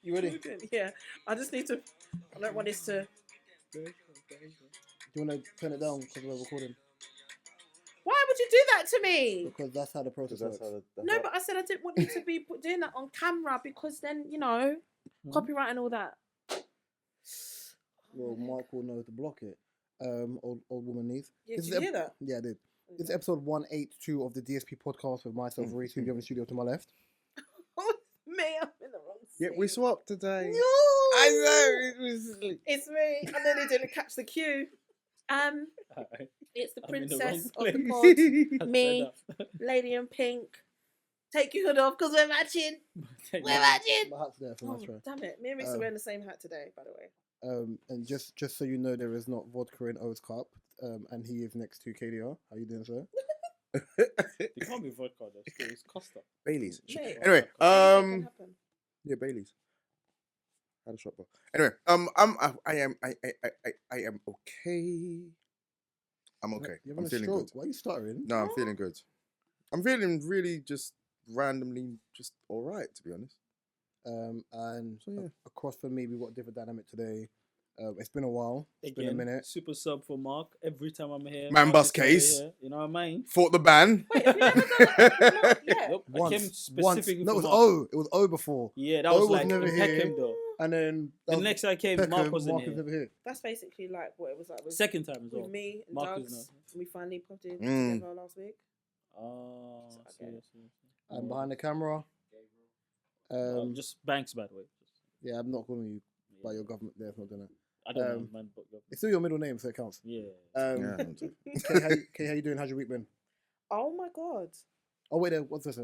You ready? Yeah. I just need to. I don't want this to. Do you want to turn it down because we're recording? Why would you do that to me? Because that's how the process works. No, but I said I didn't want you to be doing that on camera because then, copyright and all that. Well, Mark will know to block it. Old woman needs. Yeah, did you hear that? Yeah, I did. This is episode 182 of the DSP podcast with myself, Reese, who you have in the studio to my left. Me, I'm in the wrong seat. Yeah, we swapped today. No! I know, It's me. I nearly didn't catch the cue. It's the princess of the pod, me, lady in pink. Take your hood off because we're matching. We're matching. My hat's there for my try. Damn it. Me and Reese are wearing the same hat today, by the way. And just so you know, there is not vodka in O's cup, and he is next to KDR. How you doing, sir? It can't be vodka though. It's Costa. Baileys. Mate, Anyway, anything can happen. yeah, Baileys. Had a shot, bro. Anyway, I am okay. I'm okay. You're I'm having a feeling stroke. good. Why are you stuttering? No, I'm feeling good. I'm feeling really just randomly just all right, to be honest. And So, yeah. across from me, we've got a different dynamic today. It's been a while. It's been a Again, minute. super sub for Mark. Every time I'm here, Man Mark bust is over case. here, you know what I mean? Fought the ban. Wait, have you never done that? Not yet. Nope. I Once. came specifically No, it for was Mark. O. It was O before. Yeah, that O was was like never in here. Peckham though. And then The next I came, Mark wasn't Mark here. was never here. That's basically like what it was like with, Second time as well. with me and Mark Doug's. is We finally popped in Mm. together last week. Oh, So, I see, okay. I see. And behind the camera, Just Banks, by the way. yeah, I'm not calling you by Yeah. your government there. It's not doing it. I don't um, know, man. But It's still your middle name, so it counts. yeah. Yeah, Kay, how you doing? How's your week been? Oh my god. Oh wait, there. What's this?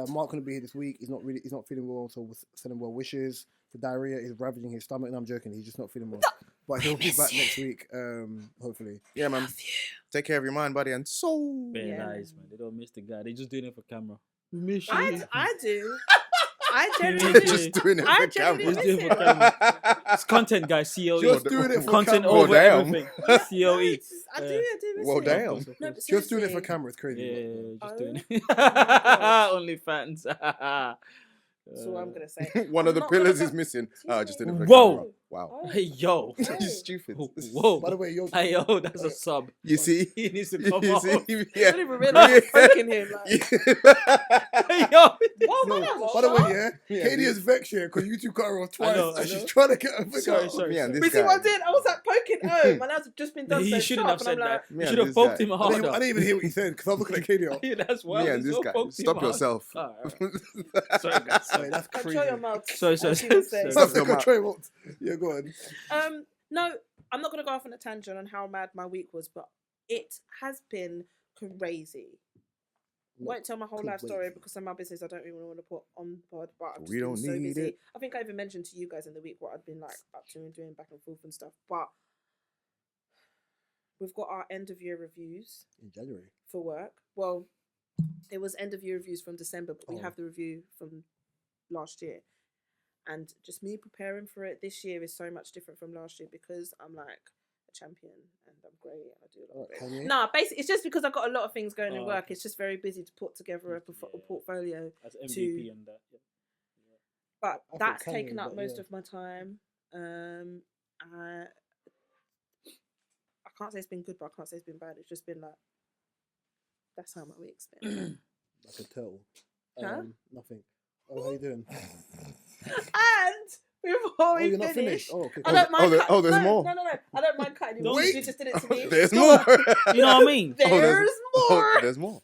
Mark couldn't be here this week. He's not feeling well, so we'll send him well wishes. The diarrhea is ravaging his stomach. No, I'm joking. He's just not feeling well. But he'll be back next week, hopefully. yeah, man. Take care of your mind, body, and soul. Bare Yeah. lies, man. They don't miss the guy. They just doing it for camera. I do. I genuinely do. Just doing it I for camera. genuinely Just doing it for miss camera. It's content, guys. COE. Just doing it for content camera. over Well, damn. everything. No, COE. I do miss Well, it. damn. No, but Just doing it seriously. for camera. It's crazy. Yeah, just Oh. doing it. God. Only fans. That's all I'm gonna say. One of I'm the not pillars gonna is missing. Just doing it for Whoa. camera. Wow. Oh. Hey yo. Okay. You're stupid. Whoa. By the way, Hey yo, that's a sub. You see? He needs to You come out. see? I Yeah. don't even realise I'm poking him. Like, Hey yo. whoa, No, whoa, by the way, whoa. yeah, Katie is vexed here because you two cut her off twice, know, I and she's know. trying to get her figure Sorry, out. sorry. Yeah, and sorry. this We see what I guy. did? I was like poking. Oh, my nails have just been done. He so shouldn't sharp, have and said I'm that. Me You and should have this poked guy. him I harder. didn't even hear what you said because I was looking at Katie. Yeah, that's why. Me and this guy. Stop yourself. Sorry, guys. Sorry, that's crazy. Control your mouth. Sorry, sorry. As you would say. sorry. Stop your That's control. Yeah, go on. No, I'm not going to go off on a tangent on how mad my week was, but it has been crazy. Won't tell my whole life story Crazy. because of my business I don't even want to put on pod, but I've just We been don't so need busy. it. I think I even mentioned to you guys in the week what I'd been like up to and doing back and forth and stuff. But we've got our end of year reviews In January. for work. Well, it was end of year reviews from December, but we Oh. have the review from last year. And just me preparing for it this year is so much different from last year because I'm like a champion and I'm great and I do a lot of Alright, it. Kanye? No, basically, it's just because I've got a lot of things going in Oh, work. okay. It's just very busy to put together a Yeah. portfolio. As MVP and that. Yeah. But I thought that's Kanye, taken up but most yeah. of my time. I can't say it's been good, but I can't say it's been bad. It's just been like, that's how my week's been. I could tell. Huh? Nothing. Oh, how you doing? And before we you're not finish, finished. Oh, okay. I don't mind. there's no, more. No, I don't mind cutting you. Wait. You just did it to me. There's Go more. on. You know what I mean? There's more. There's more.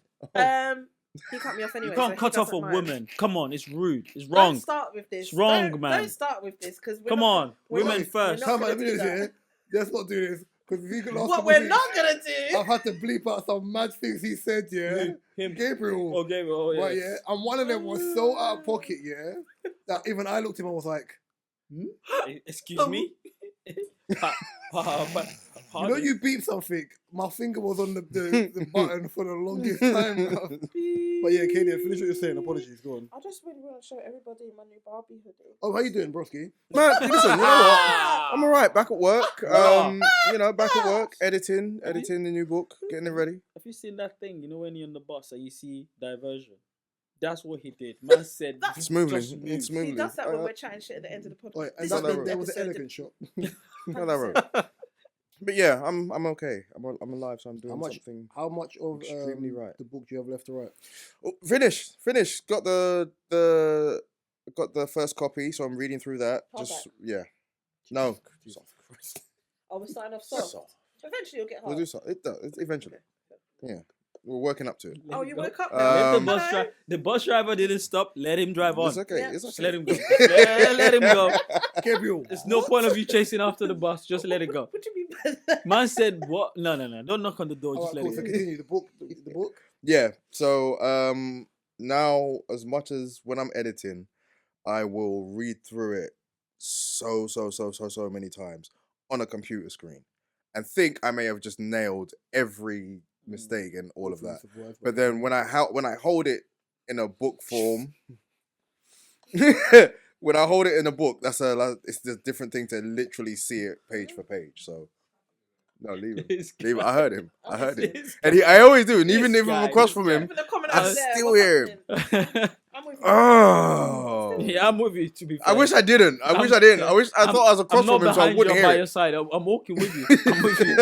He cut me off anyway. You can't so he cut off a doesn't mind. woman. Come on, it's rude. It's wrong. Don't start with this. It's wrong, Don't- man. Don't start with this because Come on, we're women not- first. we're Come not on, let me gonna do do this, that. yeah? Let's not do this. Because if you can last What couple we're weeks, not gonna do. I've had to bleep out some mad things he said, yeah? Him. Gabriel. Oh, Gabriel. Oh, yeah. Right, yeah? And one of them was so out of pocket, yeah? That even I looked at him and was like, Excuse me? you know you beep something. My finger was on the button for the longest time. But yeah, Katie, finish what you're saying. Apologies, go on. I just really want to show everybody my new Barbie hoodie. Oh, how you doing, broski? Man, listen, you know what? I'm alright, back at work. Back at work, editing the new book, getting it ready. Have you seen that thing? You know when you're on the bus and you see Diversion? That's what he did. Man said That's- Smoothly. just move. Smoothly. He does that when we're chatting shit at the end of the podcast. Wait, and This that, is not the that there was an episode elegant shot. Not that road. But yeah, I'm okay. I'm alive, so I'm doing How much? something. How much of Extremely right. the book do you have left to write? Oh, finished. Got the first copy, so I'm reading through that. Hardback. Just yeah. No. Soft. Oh, we're starting off soft. Soft. Eventually you'll get hard. We'll do so. It does. Eventually. Yeah. We're working up to it. Oh, you woke up Um, now? Let the bus driver didn't stop. Let him drive on. It's okay. Yeah. It's Just okay. let him go. Let him go. Gabriel. There's no point of you chasing after the bus. Just let it go. What do you mean by that? Man said, "What? No. Don't knock on the door. Just Alright, cool. let So it go." continue. The book. Yeah. So now as much as when I'm editing, I will read through it so many times on a computer screen and think I may have just nailed every mistake and all of that. But then when I hold it in a book form, when I hold it in a book, it's a different thing to literally see it page for page. So no, leave him. This Leave him. guy. I heard him. This And I always do. And even This if I'm guy, across this from guy. him, Even the comment I out there, still what's hear him. happening? I'm with you. Oh. Yeah, I'm with you. To be fair, I wish I didn't. I didn't. I thought I was across I'm not from him, so I behind wouldn't you. I'm hear by your it. side. I'm walking with you. I'm with you.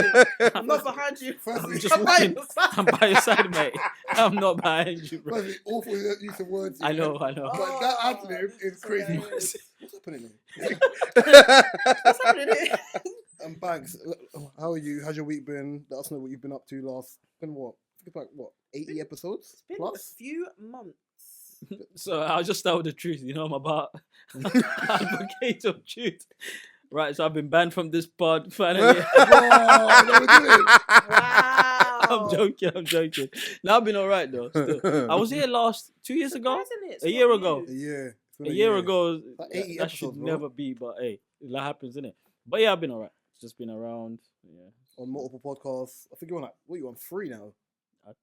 I'm not behind you. I'm just I'm by walking. your side. I'm by your side, mate. I'm not behind you, bro. Firstly, awful use of words. I yeah. know. But that ad lib is crazy. hilarious. What's happening here? What's happening here? Banks, how are you? How's your week been? Let us know what you've been up to last. Been what? I think it's like what? 80 episodes It's been plus. a few months. So I'll just start with the truth. You know, I'm about advocate of truth. Right. So I've been banned from this pod finally. Oh, no, we did it. Wow. I'm joking. Now I've been alright though. Still. I was here 2 years ago. Surprisingly, it's A not year ago. A year. It's been A year ago, Like that 80 should episodes, bro. never be. But hey, that happens, innit? But yeah, I've been alright. Just been around. Yeah. On multiple podcasts. I think you're on like, what are you on 3 now? I've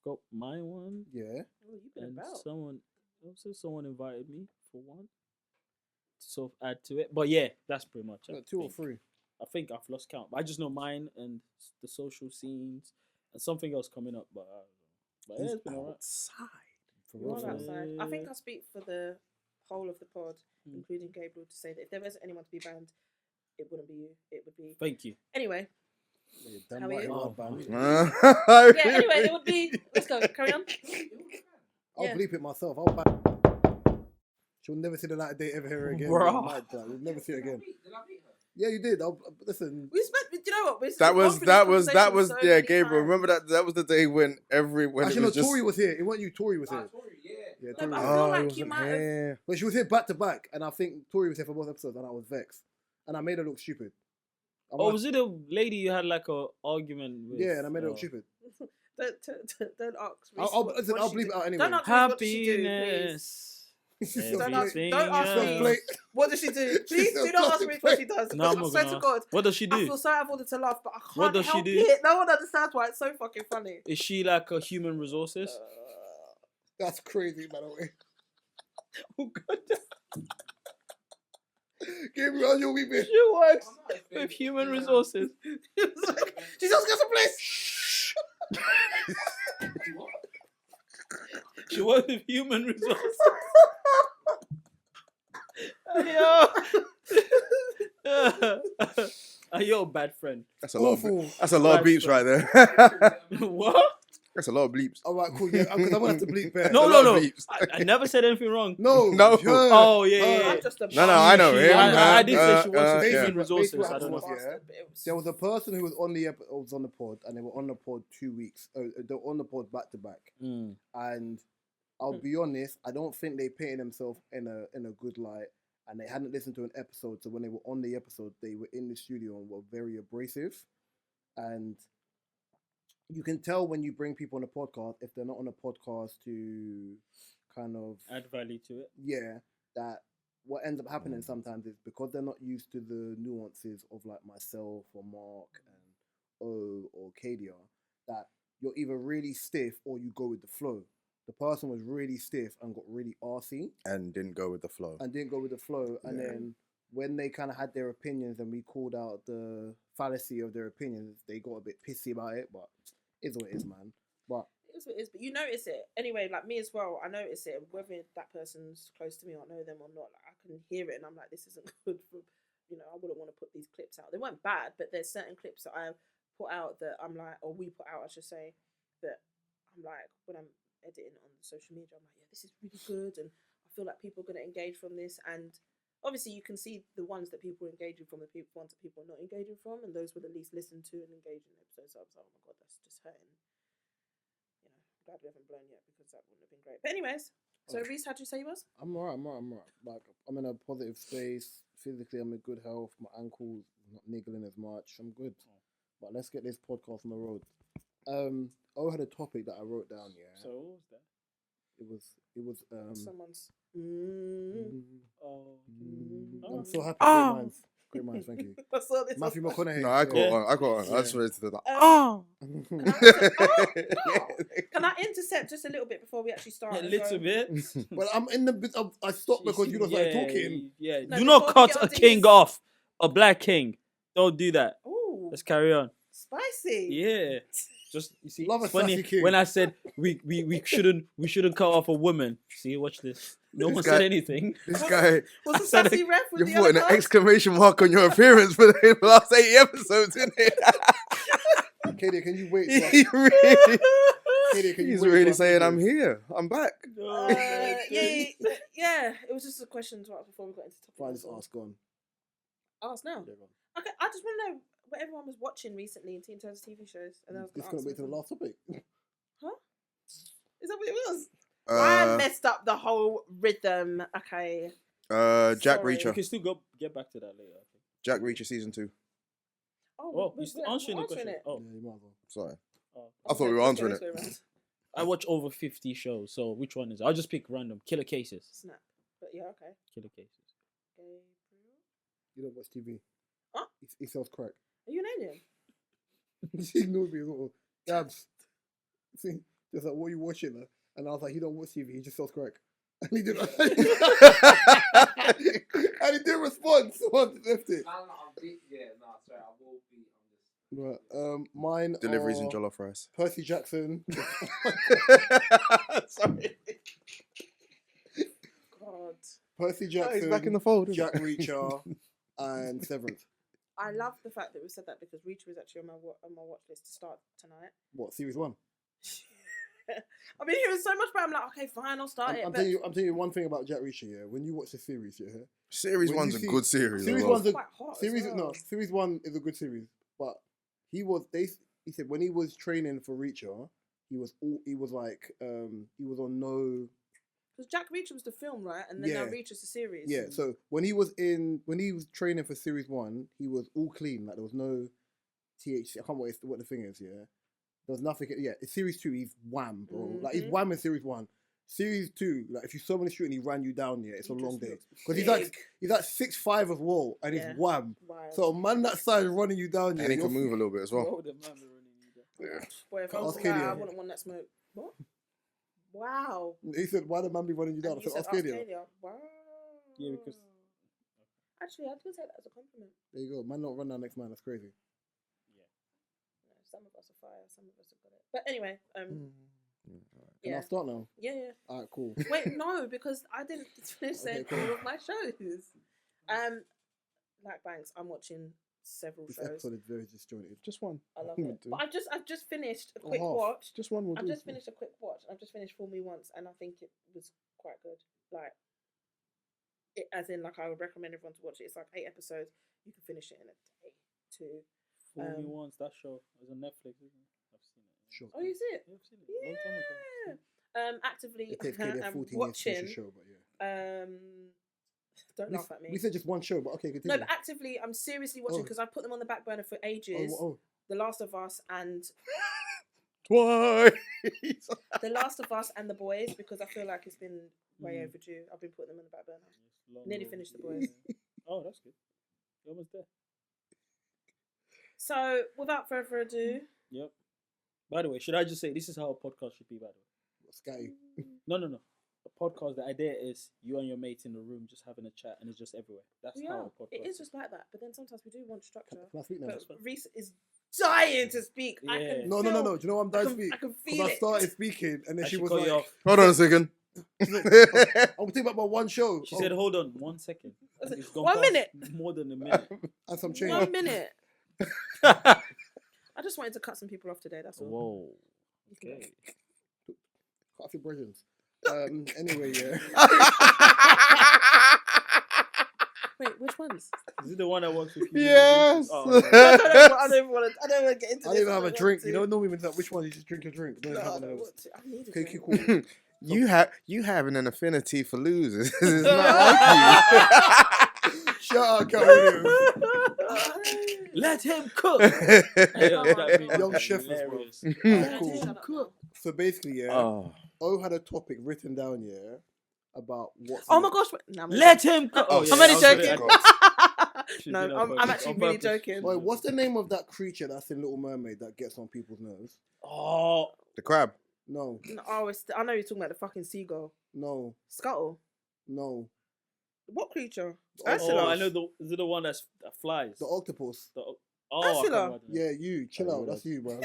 got my one. Yeah. Oh, you've been And about. someone invited me for one to sort of add to it. But yeah, that's pretty much it. Like 2 or 3. I think I've lost count. But I just know mine and the social scenes and something else coming up. But yeah, it's been alright. For You're real, all for real. outside. I think I speak for the whole of the pod, Mm. including Gabriel, to say that if there was anyone to be banned, it wouldn't be you. It would be. Thank you. Anyway. Yeah, damn How are right, you? you're Oh, banned. Yeah, anyway, it would be. Let's go. Carry on. I'll Yeah. bleep it myself. I'll ban. She'll never see the light of day ever here again. Bro. You're mad, like, we'll never see it again. Yeah, you did. Listen. We spent. Do you know what? We That was gone through this conversation so yeah, many Gabriel. times. Remember that was the day when Actually, it no, was just Tori was here. It wasn't you. Tori was here. Yeah, No, Tori but was I here. feel it like you wasn't might have- here. But she was here back to back, and I think Tori was here for both episodes, and I was vexed, and I made her look stupid. Oh, was it a lady you had like a argument with? Yeah, and I made her look Oh. stupid. Don't ask. Listen, I'll bleep it out anyway. Don't ask me what did she do, please. Happiness. Don't ask, Everything don't ask else. me. Plate. What does she do? Please She's do a not ask plastic me what she plate. does. No, I'm I not swear gonna to ask. God, What does she I do? feel so I wanted to laugh, but I can't What does she help do? it. No one understands why it's so fucking funny. Is she like a human resources? That's crazy, by the way. Oh God. Gabriel, how's your week been? She works with human resources. She's just got some place. She works with human resources. Yo. You're a bad friend. That's a lot. Awful. That's a lot of Bad bleeps right there. What? That's a lot of bleeps. All right, cool. Yeah, because I'm gonna have to bleep there. No, a no, lot of no. bleeps. I never said anything wrong. No. No. her, Oh, yeah, yeah, her. yeah. I'm just a No, I know him. I did say she works with yeah. human resources. Basically, I don't know. yeah. There was a person who was on the was on the pod, and they were on the pod 2 weeks. They were on the pod back to back, Mm. and I'll be honest, I don't think they painted themselves in a good light, and they hadn't listened to an episode. So when they were on the episode, they were in the studio and were very abrasive, and you can tell when you bring people on a podcast if they're not on a podcast to kind of Add value to it. yeah, that what ends up happening sometimes is because they're not used to the nuances of like myself or Mark and O or Kadia, that you're either really stiff or you go with the flow. The person was really stiff and got really arsey And didn't go with the flow. and didn't go with the flow. And Yeah. then when they kind of had their opinions and we called out the fallacy of their opinions, they got a bit pissy about it, but it's what it is, man. But is what it is, but you notice it anyway. Like me as well, I notice it whether that person's close to me or I know them or not. Like I can hear it, and I'm like, this isn't good. For, I wouldn't want to put these clips out. They weren't bad, but there's certain clips that I put out that I'm like, or we put out, I should say, that I'm like when I'm editing on social media, I'm like, yeah, this is really good, and I feel like people are going to engage from this. And obviously, you can see the ones that people are engaging from, the ones that people are not engaging from, and those were the least listened to and engaging episodes. So I was like, oh my god, that's just hurting. Glad we haven't blown yet because that wouldn't have been great. But anyways, so Reese, how'd you say you was? I'm alright. Like I'm in a positive space. Physically, I'm in good health. My ankle's not niggling as much. I'm good. But let's get this podcast on the road. I had a topic that I wrote down. Yeah. So what was that? It was Someone's. I'm so happy. Great minds, thank you. I saw this. Matthew McConaughey. No, I got on. I just wanted to do that. Can I intercept just a little bit before we actually start? A little bit. Well, I'm in the bit of. I stopped because you started talking. Yeah. No, Do not before we cut get a onto king his- off. A black king. Don't do that. Ooh, Let's carry on. spicy. Yeah. Just you see, Love a it's funny sassy king. when I said we shouldn't cut off a woman. See, watch this. No This one guy- said anything. This guy, What's the I said sassy ref with you're the putting other an guy? exclamation mark on your appearance for the last 8 episodes, isn't it? Katie, can you wait? Till He really, Katie, can you he's wait really till saying, I I'm here. I'm back. Yeah. It was just a question to ask before we got into the Fine, topic. just ask on. Ask now. Yeah, go on. Okay, I just want to know what everyone was watching recently in terms of TV shows. And I was This gonna gonna ask wait till the them. last topic. Huh? Is that what it was? I messed up the whole rhythm. Okay. Jack Sorry. We Reacher. can still get back to that later. I think. Jack Reacher season 2. Oh, you're still answering the question. it. Oh, Yeah, you might as well. Sorry. oh. I thought we were answering it. I watch over 50 shows. So which one is it? I'll just pick random. Killer Cases. Snap. But yeah, okay. Killer Cases. Gabriel? You don't watch TV. Huh? He sells crack. Are you an alien? He ignored me as well. Gabs. See, just like, what are you watching? And I was like, he don't watch TV, he just sells crack. And he didn't. And he didn't respond, so I left it. Sorry, I will be. Right, mine Deliveries are and jollof rice. Percy Jackson. Sorry. God. Percy Oh, Jackson. he's back in the fold. Jack Reacher and Severance. I love the fact that we said that because Reacher is actually on my watch list to start tonight. What, series 1? I've been hearing so much about it. I'm like, okay, fine, I'll start it. I'm but telling you one thing about Jack Reacher, yeah. When you watch the series, yeah. Series When 1's you a see- good series. Series as well. one's a quite hot as series. well. No, series 1 is a good series. But he said when he was training for Reacher, he was on no. Because Jack Reacher was the film, right? And then now Yeah. Reacher's the series. Yeah, so when he was training for series 1, he was all clean. Like there was no THC. I can't wait what the thing is. Yeah, there was nothing. Yeah, in series 2, he's wham, bro. Like he's Mhm. wham in series 1. Series 2, like if you saw him on the street and he ran you down, yeah, it's a He long just day. looks Because big. he's like 6'5" as well, and Yeah. he's wham. Wild. So a man that size running you down, yeah, And he you're can move a little bit as well. Whoa, the man be running you down. Yeah. Boy, if I was Ask a guy, I Kadia. wouldn't want that smoke. What? Wow. He said, "Why the man be running you down?" And I you said, said "Australia." Australia. Wow. Yeah, because- Actually, I'd take that as a compliment. There you go. Man, not run down next man. That's crazy. No, some of us are fire, some of us have got it. But anyway, Can yeah. I start now? Yeah. All right, cool. Wait, no, because I didn't finish saying Okay, cool. all of my shows. Like Banks, I'm watching several This shows. episode is very disjointed. Just one. I love will it. do. But I've just finished a Or quick half. watch. Just one will I've do. just finished a quick watch. I've just finished Fool Me Once, and I think it was quite good. Like, as in, like, I would recommend everyone to watch it. It's like 8 episodes. You can finish it in a day, 2. Fool Me Once, that show was on Netflix, isn't it? I've seen it. Sure. Oh, you see it? Yeah, I've seen it. A long time ago. Yeah. Actively, It takes Katie I'm 14 years to finish watching. the show, but yeah. Don't laugh at me. We said just one show, but okay, continue. No, but actively, I'm seriously watching Oh. because I put them on the back burner for ages. Oh. The Last of Us and Why? The Last of Us and The Boys, because I feel like it's been way Mm. overdue. I've been putting them on the back burner. Yes, long Nearly road. finished The Boys. Oh, that's good. You're almost there. So, without further ado, Yep. By the way, should I just say this is how a podcast should be? By the way, Scatty. no. A podcast, the idea is you and your mates in the room just having a chat, and it's just everywhere. That's how a podcast. It is just like that. But then sometimes we do want structure. Can I speak now? But Reese is dying to speak. Yeah. I can No. feel, Do you know what I'm dying to speak? I can Because feel I it. started speaking and then And she she was cut you like, off. Hold on a second. I'm thinking about my one show. She said, "Hold on, 1 second." I said, It's gone 1 past minute. more than a minute. and some change. 1 minute. I just wanted to cut some people off today. That's all. Whoa. You can Okay. Cut off your brilliance. Anyway, yeah. Wait, which ones? Is it the one that works with you? Yes. Oh, I don't even want to get into I this. don't even have a want drink. to. You know, normally when it's like, which one you just drink your drink. No, Don't I have one of don't those. want to. I need a Okay, drink. cool. You having an affinity for losers. It's not like Shut up, Carol. Let him cook. Young chef as well. Hilarious. Alright, cool. Shut up now. So basically, yeah, Oh. O had a topic written down, yeah, about what's. Oh in my it. gosh. No, I'm Let him cook. Oh, yeah, I'm only I was joking. gonna- She No, did it on I'm purpose. actually On really purpose. joking. Wait, what's the name of that creature that's in Little Mermaid that gets on people's nerves? Oh, The crab. No, Oh, I know you're talking about the fucking seagull. no, Scuttle. no. What creature? Oh, Ursula. I know is it the one that flies? The octopus. I can't Ursula. remember the name. Yeah, you. Chill out. That's you, bro.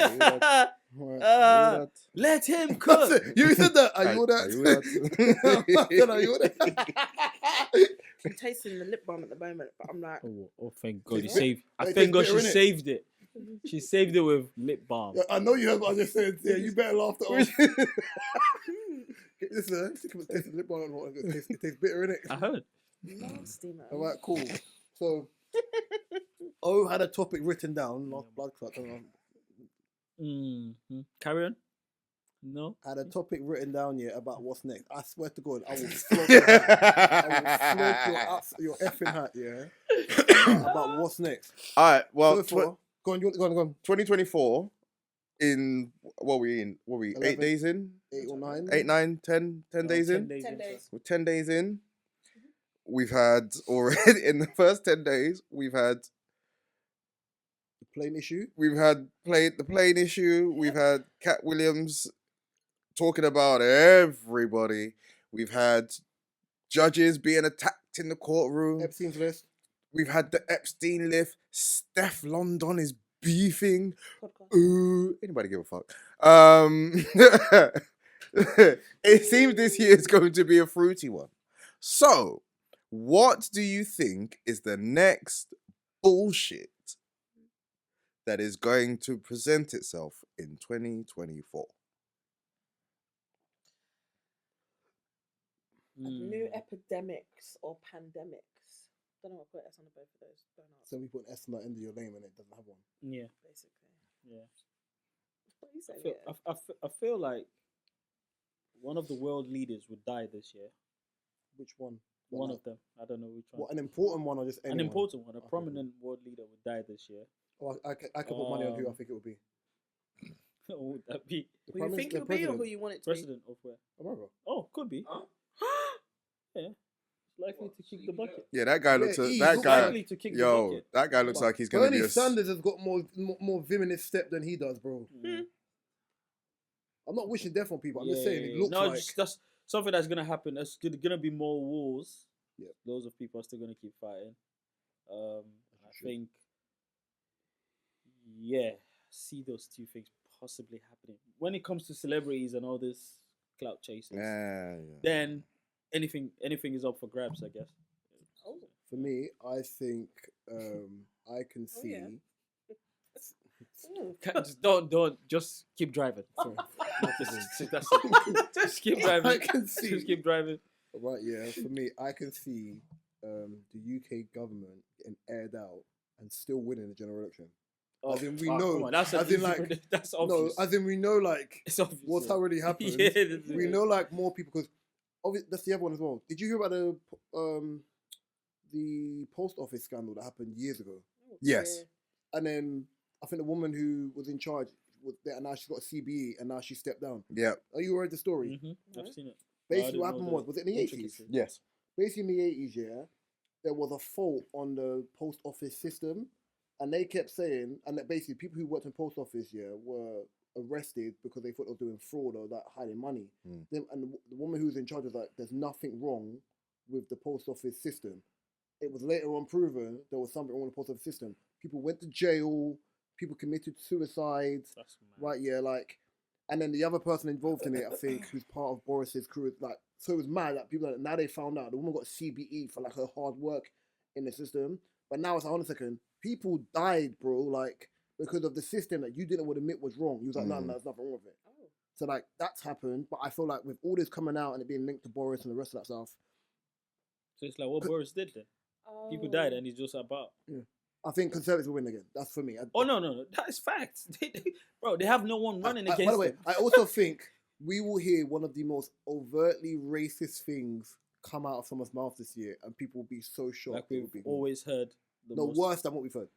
Right. Let him That's cook. it. You said that. Are you Are you that? I said, are you that? I'm tasting the lip balm at the moment, but I'm like, Oh, thank God. You It's saved. I it thank God tastes she bitter, innit? saved it. She saved it with lip balm. Yeah, I know you heard what I just said. Yeah, you better laugh that off. Listen, it tastes lip balm. It tastes bitter, innit? I heard. nasty man. All right, cool. So, O had a topic written down. Last blood clot. Carry on. No. Had a topic written down here about what's next. I swear to God, I will flog your hat. I will flog your effing hat, yeah. About what's next. All right. Well, So far, go on. 2024 in what we in? What we 11. 8 days in? 8 or 9. 8, 9, 10 days in? 10 days. We're 10 days in. We've had already in the first 10 days. We've had The plane issue. the plane issue. We've had Cat Williams talking about everybody. We've had judges being attacked in the courtroom. Epstein's List. We've had the Epstein lift. Steph London is beefing. Podcast. Ooh, anybody give a fuck? It seems this year is going to be a fruity one. So, what do you think is the next bullshit that is going to present itself in 2024? New epidemics or pandemics. Don't know what to put S on both of those. Don't know. So we put an S on the end of your name and it doesn't have one. Yeah. Basically. Yeah. What are you I saying? feel, I feel like one of the world leaders would die this year. Which one? One of them. I don't know which one. What, an important one or just any An important one. A Okay. prominent world leader would die this year. Oh, I could put money on who I think it would be. Who would that be? The Who Prime you think Minister- it would be or President. who you want it to President of where? America. Oh, could be. Huh? Yeah. Likely to kick the bucket. Yeah, that guy Yeah, looks. he's That not guy. Likely to kick the Yo, bucket. that guy looks But like he's gonna Bernie be a. Sanders has got more vim in his step than he does, bro. Mm. I'm not wishing death on people. I'm just Yeah, saying it yeah, looks no, like. just, that's something that's gonna happen. There's gonna be more wars. Yeah. Loads of people are still gonna keep fighting. I true. think, yeah, see those two things possibly happening. When it comes to celebrities and all this clout chasing, Yeah. then anything is up for grabs, I guess. Oh. For me, I think I can Oh, see. yeah. Just keep driving. Sorry. That's it. Just keep driving. I can see. Just keep driving. Right, yeah. For me, I can see the UK government getting aired out and still winning the general election. Oh, As in we come know- on, that's as in, easy like- predict- that's No, obvious. as in we know, like, It's obvious. what's yeah. already happened. Yeah, that's We it. know, like, more people, because that's the other one as well. Did you hear about the post office scandal that happened years ago? Yes. And then I think the woman who was in charge was there, and now she's got a CBE, and now she stepped down. Yeah. Are you aware of the story? Mhm, I've Right. seen it. Basically, didn't what know happened the was it in the 80s? intricacies. Yes. Basically, in the 80s, yeah, there was a fault on the post office system, and they kept saying, and that basically people who worked in post office, yeah, were arrested because they thought they were doing fraud or like hiding money. Mm. And the woman who was in charge was like, "There's nothing wrong with the post office system." It was later on proven there was something wrong with the post office system. People went to jail. People committed suicide. That's mad. Right? Yeah, like, and then the other person involved in it, I think, who's part of Boris's crew, like, so it was mad that people now they found out the woman got CBE for like her hard work in the system. But now it's like, hold on a second, people died, bro, like because of the system that you didn't want to admit was wrong. You was like, no, there's nothing wrong with it. Oh. So like that's happened, but I feel like with all this coming out and it being linked to Boris and the rest of that stuff. So it's like what Boris did then. People died and he's just about. Yeah. I think Conservatives will win again. That's for me. No. That is facts. Bro, they have no one running against by the way, them. I also think we will hear one of the most overtly racist things come out of someone's mouth this year, and people will be so shocked. Like we've always heard. Worse than what we've heard.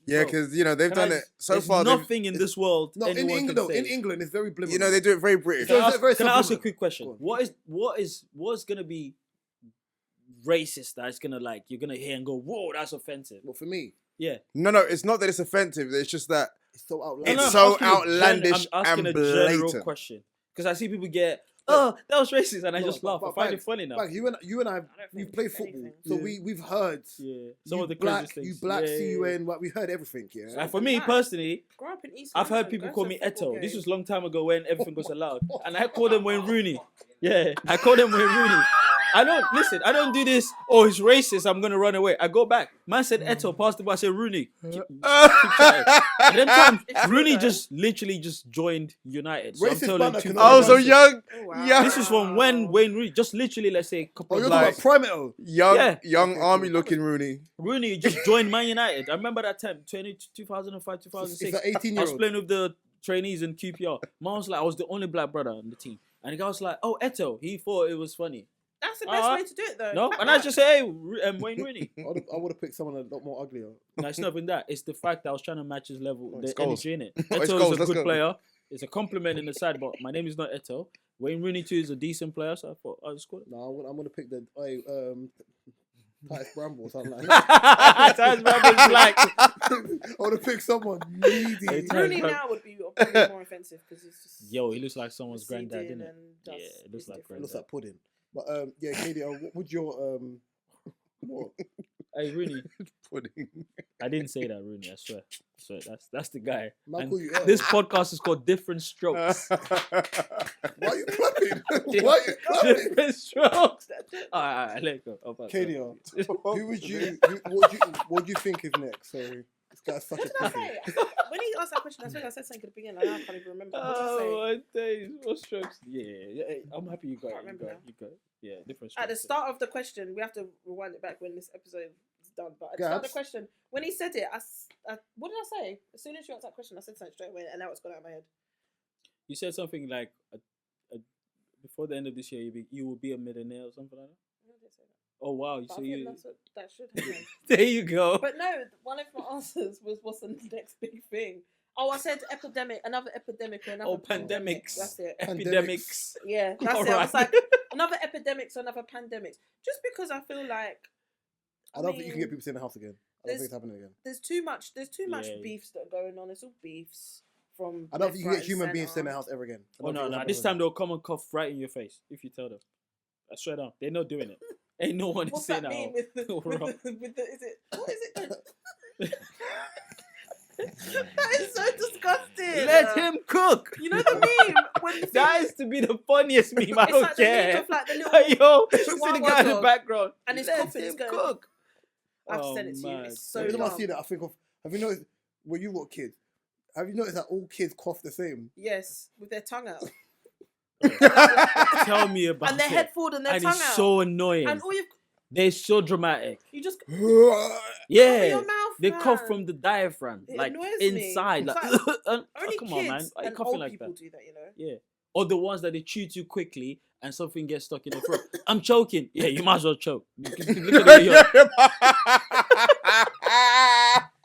Yeah, because they've done it so far. Nothing in this world. No, in England, it's very blizzard. They do it very British. Can I ask you a quick question? What's gonna be racist that's gonna like you're gonna hear and go, whoa, that's offensive? Well, for me, yeah. No, it's not that it's offensive. It's just that it's so outlandish. It's so outlandish I'm asking and a general blatant question because I see people get, that was racist, and I just laugh. I find it funny now. Like you and I, we've played football, so we've heard. Yeah, some of the black, craziest things. You black, CUN, like we heard everything. Yeah. Like for me personally, Grew up in East I've heard London, people go call to me a football Eto. This game. was a long time ago when everything was allowed, and I called him Wayne Rooney. Yeah, I called him Wayne Rooney. I don't do this. Oh, he's racist. I'm gonna run away. I go back. Man said Eto, passed the ball. I said Rooney. Keep and then time, Rooney literally joined United. So I'm telling you, oh, so young. Oh, wow. Young. This is from when Wayne Rooney, just literally, let's say a couple of you're like- talking about Primate. Young army looking Rooney. Rooney just joined Man United. I remember that time, 2005, 2006. It's an 18-year-old. I was playing with the trainees in QPR. Man was like, I was the only black brother on the team. And the guy was like, oh, Eto. He thought it was funny. That's the best way to do it, though. No, and I just say, hey, Wayne Rooney. I would have picked someone a lot more uglier. No, it's not even that. It's the fact that I was trying to match his level, the goals. energy in it. It's Eto goals, is a let's good go. player. It's a compliment in the side, but my name is not Eto. Wayne Rooney too is a decent player, so I thought I'll just call it. No, I'm gonna pick the Titus Bramble or something like that. Titus Bramble's black. I want to pick someone needy. Hey, Rooney now would be probably more offensive because he's just. Yo, he looks like someone's granddad, receding didn't it? and does Yeah, it looks his like different- Looks like pudding. But yeah, Katie, what would your what? Hey, Rooney. Pudding. I didn't say that, Rooney. I swear. So that's the guy. Man, And call you this podcast is called Different Strokes. Why are you clapping? Why are you clapping? Different Strokes. All right, let go. Katie, who would you? What do you think is next? Sorry, this guy's such a What did I pussy. say? When he asked that question, I think I said something at the beginning. I can't even remember. What did I say? Oh, my days. What strokes? Yeah. I'm happy you got Can't it. remember now. You got it. Yeah, different strokes. At the start of the question, we have to rewind it back when this episode is done. But at the start of the question, when he said it, what did I say? As soon as you answered that question, I said something straight away, and now it's gone out of my head. You said something like, before the end of this year, you will be a millionaire or something like that? I didn't say that. Oh, wow. But So I think you... that should happen. There you go. But no, one of my answers was what's the next big thing? Oh, I said epidemic, another epidemic or another pandemic. Pandemics. That's it. Epidemics. Yeah, that's it. I was Alright. like, another epidemics or another pandemics. Just because I feel like I don't think you can get people to stay in the house again. I don't think it's happening again. there's too much Yeah. beefs that are going on. It's all beefs from. I don't left, think you can right, get human and beings to stay in the centre. house ever again. I Oh, don't no, think no. it'll This happen time they'll come and cough right in your face if you tell them. I swear down. They're not doing it. Ain't no one What's saying that that. mean with the, is it? What is it? That is so disgusting. Let him cook. You know the meme when the That is to be the funniest meme. I it's don't like the meme care. of like the little Yo, see the Chihuahua guy in the dog. background. and his Let coffin is him going. cook. I've Oh, sent it to you. man. It's so Every time I dumb. see that, I think of. Have you noticed when you got kids? Have you noticed that all kids cough the same? Yes, with their tongue out Tell me about and their it. head forward and their And tongue it's out. so annoying. And all They're so dramatic. you just Yeah. your mouth, They man. cough from the diaphragm, It like annoys me. inside. Like, It's oh, only come kids on, man. Why are you and coughing old like people that? do that, you know. Yeah. Or the ones that they chew too quickly and something gets stuck in the throat. I'm choking. Yeah, you might as well choke. Look at the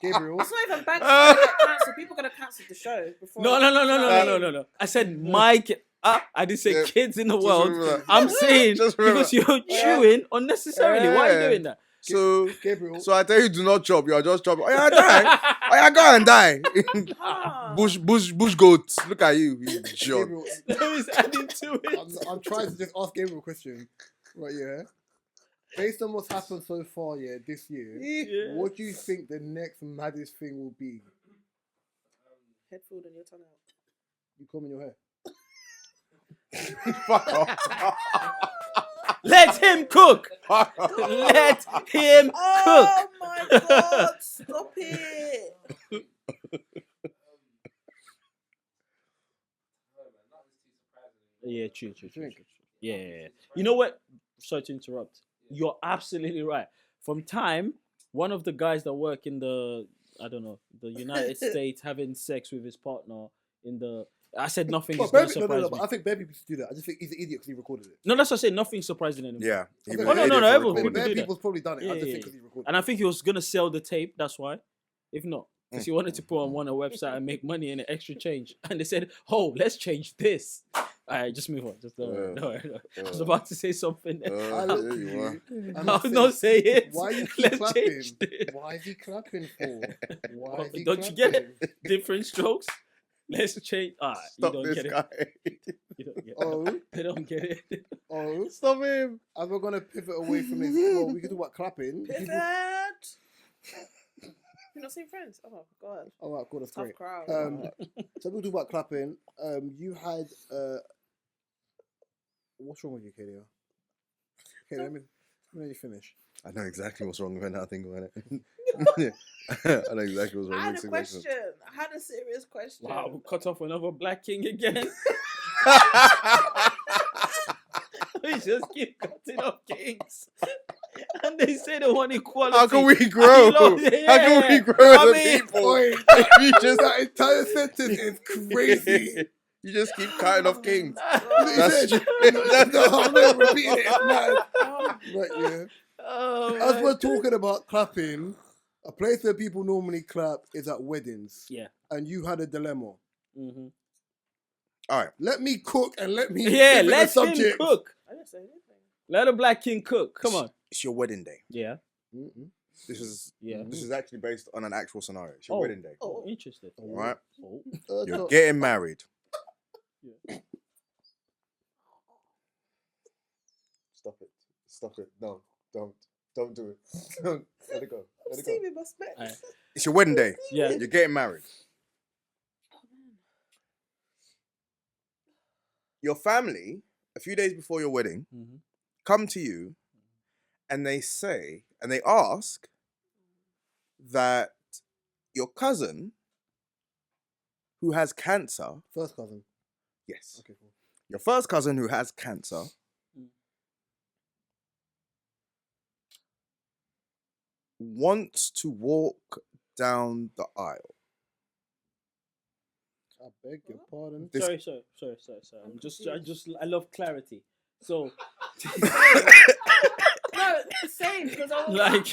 Gabriel. It's not even bad. It's gonna get cancelled. People are gonna cancel the show before. No. I said my kid. I didn't say Yeah. kids in the Just world. remember that. I'm saying Just remember because you're chewing unnecessarily. Why are you Yeah. doing that? So Gabriel. so I tell you, do not chop. You are just chopping. Oh yeah, die. Oh yeah, go and die. Ah. bush goats. Look at you, you jerk. Gabriel, He's adding to it. I'm trying to just ask Gabriel a question. Right, yeah. Based on what's happened so far, yeah, this year, Yeah. what do you think the next maddest thing will be? Head forward and your tongue out. You combing your hair? Fuck off. Let him cook. Fuck off. Let him cook. Oh my God! Stop it. Yeah, true. Drink. Yeah. You know what? Sorry to interrupt. You're absolutely right. From time, one of the guys that work in the, I don't know, the United States having sex with his partner in the, I said nothing is going to surprise me. But I think bare people do that. I just think he's an idiot because he recorded it. No, that's what I said. Nothing surprising anymore. Yeah. Okay. was Oh, an no, idiot no, for everyone recording do Bare it. that. people's probably done it. I Yeah, just yeah, think because he recorded And I think he was going to sell the tape. That's why. If not, because he wanted to put on one website and make money and an extra change. And they said, oh, let's change this. All right, just move on. Just no. I was about to say something. I looked at you you. are. and I'll I said, not say it. Why you keep Let's clapping? change it. Why is he clapping for? Why is he Don't you get it? clapping? Different strokes. Let's change. Stop you don't this get guy. it. You don't get it. Oh, They don't get it. oh. Stop him. As we're going to pivot away from this, well, we can talk about clapping. Pivot. People- You not seen Friends? Oh God. All right, cool, that's Tough great. crowd. So we'll talk about clapping. You had what's wrong with you, Kadia? Okay, let me let you finish. I know exactly what's wrong with it now. I think about it. I know exactly what's wrong I with had a it. question. I had a serious question. Wow, we cut off another black king again. We just keep cutting off kings. And they say they want equality. How can we grow? How How can we grow as a people? Oi, You just that entire sentence is crazy. you just keep cutting off kings. He That's said- true. no, I'm not repeating it. It's mad. Oh, Right, yeah. Oh, As my we're God. talking about clapping, a place where people normally clap is at weddings. Yeah. And you had a dilemma. Mm-hmm. All right. Let me cook and let me Yeah, pivot the let him subject. cook. I didn't say anything. Let a black king cook. Come on. It's your wedding day. Yeah. Mm-mm. This is Yeah. this is actually based on an actual scenario. It's your Oh. wedding day. Oh, interested. All right. Oh. You're So- getting married. Yeah. Stop it. Stop it. No. Don't do it. Don't. Let it go. Let it go. Stevie must bet. Aye. It's your wedding day. Yeah. You're getting married. Your family, a few days before your wedding, Mm-hmm. come to you and they say, and they ask that your cousin who has cancer, First cousin. yes, Okay, cool. your first cousin who has cancer Mm. wants to walk down the aisle. I beg your pardon. This- Sorry. I love clarity. So, No, it's the same because I was like,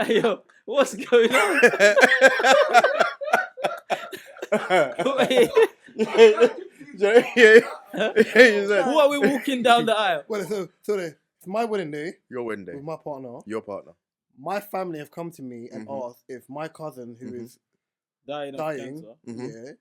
hey, yo, what's going on? Wait, who are we walking down the aisle? Well, so it's my wedding day Your wedding day. with my partner. Your partner. My family have come to me and Mhm. asked if my cousin who Mhm. is Dying of dying, cancer. Mhm. yeah,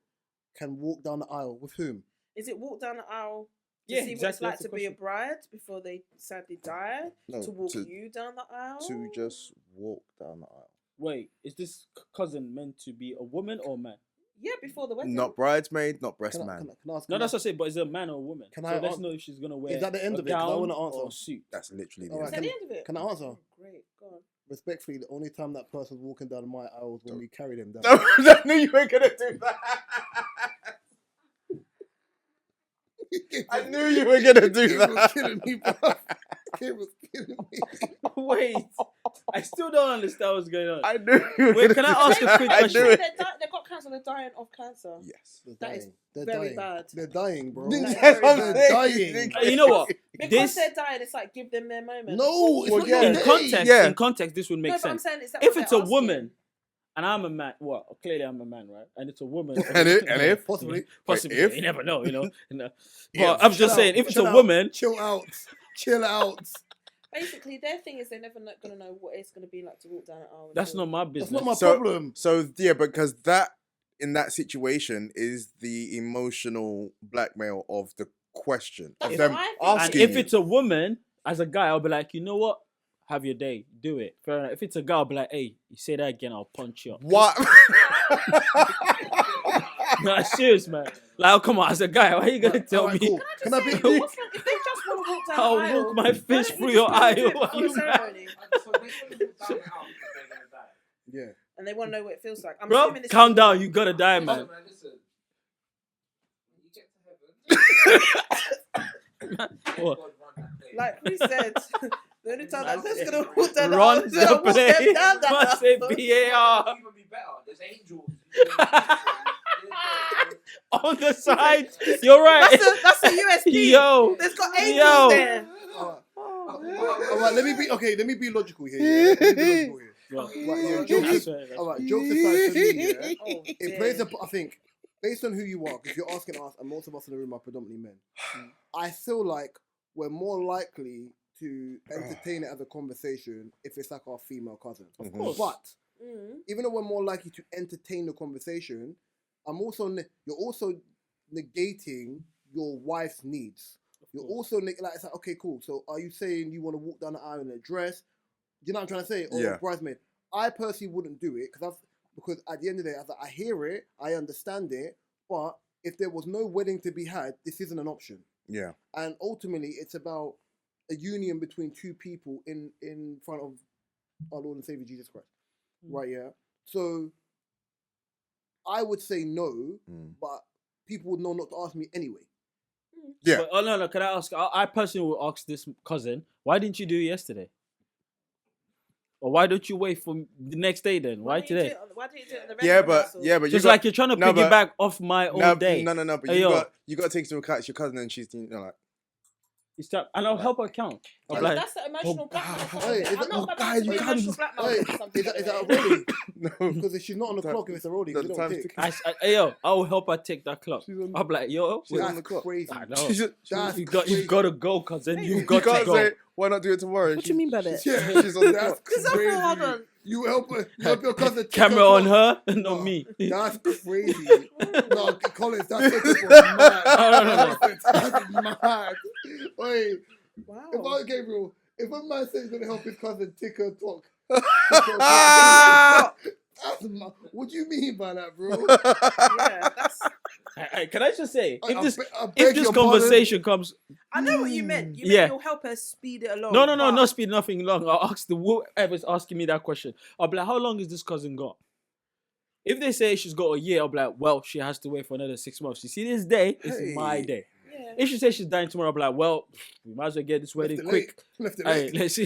can walk down the aisle with whom? Is it walk down the aisle to Yeah, see exactly, what it's like that's to the be a question. bride before they sadly die? No, To walk to you down the aisle? just walk down the aisle. Wait, is this cousin meant to be a woman or a man? Yeah, before the wedding. Not bridesmaid, not breast Can I, man. can I, can I ask? No, can that's I- what I said, but is it a man or a woman? Can so I let's ask- know if she's gonna wear Is that the end a of it? 'Cause I gown wanna or answer. a suit. That's literally the Alright, Is end. that the end of it? Can I answer? Oh, great, go on. Respectfully, the only time that person's walking down my aisle is when we carry them down. I knew you were gonna do that. I knew you were gonna do Kid was that. killing me, bro. Kid was killing me. Wait, I still don't understand what's going on. I knew you were Wait, gonna can I do ask a that. quick I question? knew it. They've got cancer. They're dying of cancer. Yes. They're That is dying. They're very dying. bad. They're dying, bro. That's That's what I'm They're saying. dying. You know what? Because This they're dying, it's like give them their moment. No, it's Well, not yeah. your in day. context, Yeah. in context, this would make No, but I'm sense. saying is that If what it's they're a asking? woman and I'm a man, well, clearly I'm a man, right? And it's a woman. And if Possibly. possibly, if- you never know, you know. But If. I'm just Chill saying, out, if it's chill a out, woman, chill out. Basically, their thing is they're never gonna know what it's gonna be like to walk down an aisle. That's not my business. That's not my problem. So yeah, because that in that situation is the emotional blackmail of the question of That's them what I think. And asking if you. it's a woman, as a guy, I'll be like, you know what? Have your day. Do it. Fair enough. If it's a girl, I'll be like, hey, you say that again, I'll punch you up. What? No, serious, man. Like, oh, come on, as a guy, why are you gonna tell Alright, me? cool. Can I just say, what's wrong? If they just want to walk down I'll the aisle, walk my why fist don't through you your just go and do aisle. it Are before you the mad? ceremony? So they want to walk down the aisle because they're gonna die. Yeah. And they want to know what it feels like. I'm Bro, assuming this calm is- down. You gotta die, man. Man, listen. When you get to heaven, What? God run that place. Like we said, the only time I'm That's just it. gonna walk down the Run aisle is when I the walk them play. down that Must say aisle. BAR It even be better. There's angels. on the side. You're right. That's a USP. Yo. There's got angels Yo. there. Alright, let me be logical here. Yeah? Let me be logical here. Bro, Right, yeah, I jokes, swear, that's alright, jokes aside for me, yeah, Oh, it dear. plays a, I think, based on who you are, if you're asking us, and most of us in the room are predominantly men, I feel like we're more likely to entertain it as a conversation if it's like our female cousin. Of course. But Mm. even though we're more likely to entertain the conversation, you're also negating your wife's needs. You're also like it's like, okay, cool. So are you saying you want to walk down the aisle in a dress? You know what I'm trying to say? Or Yeah. a bridesmaid. I personally wouldn't do it because at the end of the day, I hear it, I understand it, but if there was no wedding to be had, this isn't an option. Yeah. And ultimately, it's about a union between two people in front of our Lord and Savior Jesus Christ. Right, yeah? So I would say no, but people would know not to ask me anyway. Yeah. But, oh no, can I ask? I personally will ask this cousin, why didn't you do it yesterday? Or why don't you wait for the next day then? Why didn't you do today? it on- Why didn't you do it on the Yeah, regular but council? you Just got, like you're trying to no, but- piggyback off my own day. No, but Hey, you yo. got to take into account it's your cousin and she's like And I'll help her count. I'll be like, That's the emotional blackmail. Hey, is I'm it- not about guys, to you be can't- emotional blackmail. Hey, or something, is that a by the way. rolling? no. Because if she's not on the clock, if it's a rolling, The we don't time's tick. ticking. yo, I'll help her take that clock. She's on- I'll be like, yo, She's on That's the clock. crazy. I know. That's You've crazy. got to go, cousin. You've You got to can't go. say why not do it tomorrow. What do you mean by that? Yeah, She's on the that's clock. Because crazy. hold on. You help her. You help your cousin. tick Camera her on clock. her, not me. That's crazy. No, Collins, that's taking for mad. No. That's mad. Wait, Wow. if I Gabriel, if a man says he's gonna help his cousin tick her clock, that's mad. What do you mean by that, bro? Yeah, that's. Can I just say, I if this beg your conversation comes, I know what you meant. You Yeah. meant you'll help her speed it along. no, but- not speed nothing long. I'll ask whoever's asking me that question. I'll be like, how long has this cousin got? If they say she's got a year, I'll be like, well, she has to wait for another 6 months. You see, this day is my Hey. day. Yeah. If she says she's dying tomorrow, I'll be like, well, we might as well get this wedding Left it quick. Left it Hey, late. let's see.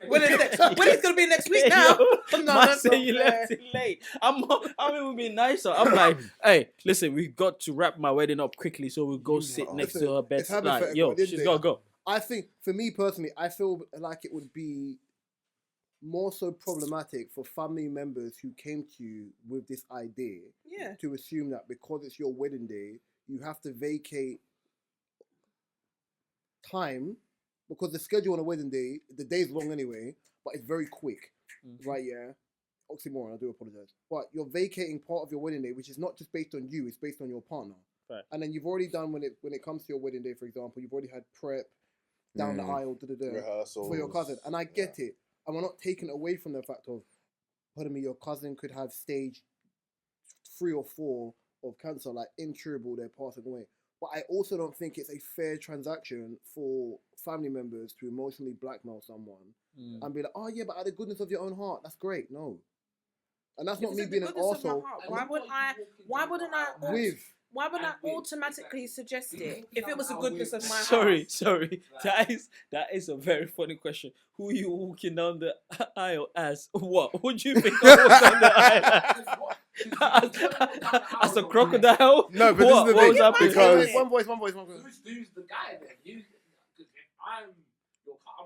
When it's gonna be next week now. Yo, No, man that's say not you fair. left it late. I mean, we'll be nicer. I'm like, hey, listen, we got to wrap my wedding up quickly, so we'll go sit next Listen, to her bed. it's Like, hypothetical, yo, at the end she's of the gotta day. go. I think, for me personally, I feel like it would be more so problematic for family members who came to you with this idea Yeah. to assume that because it's your wedding day, you have to vacate time because the schedule on a wedding day, the day's long anyway, but it's very quick, right? Yeah. Oxymoron, I do apologize. But you're vacating part of your wedding day, which is not just based on you, it's based on your partner. Right. And then you've already done when it comes to your wedding day, for example, you've already had prep down the aisle, Rehearsals. for your cousin. And I get it. And we're not taking away from the fact of, pardon me, your cousin could have stage 3 or 4 of cancer, like incurable, they're passing away. But I also don't think it's a fair transaction for family members to emotionally blackmail someone and be like, oh yeah, but out of the goodness of your own heart, that's great. No. And that's not Is me it the being an goodness of my arsehole. heart? Why wouldn't I With. Why would I automatically suggest it if it was the goodness of my Sorry. heart? That is a very funny question. Who are you walking down the aisle as? What? What do you think I walk down the aisle as a crocodile? No, but What? this is the What thing was happening? because One voice. Who's the guy then? If I'm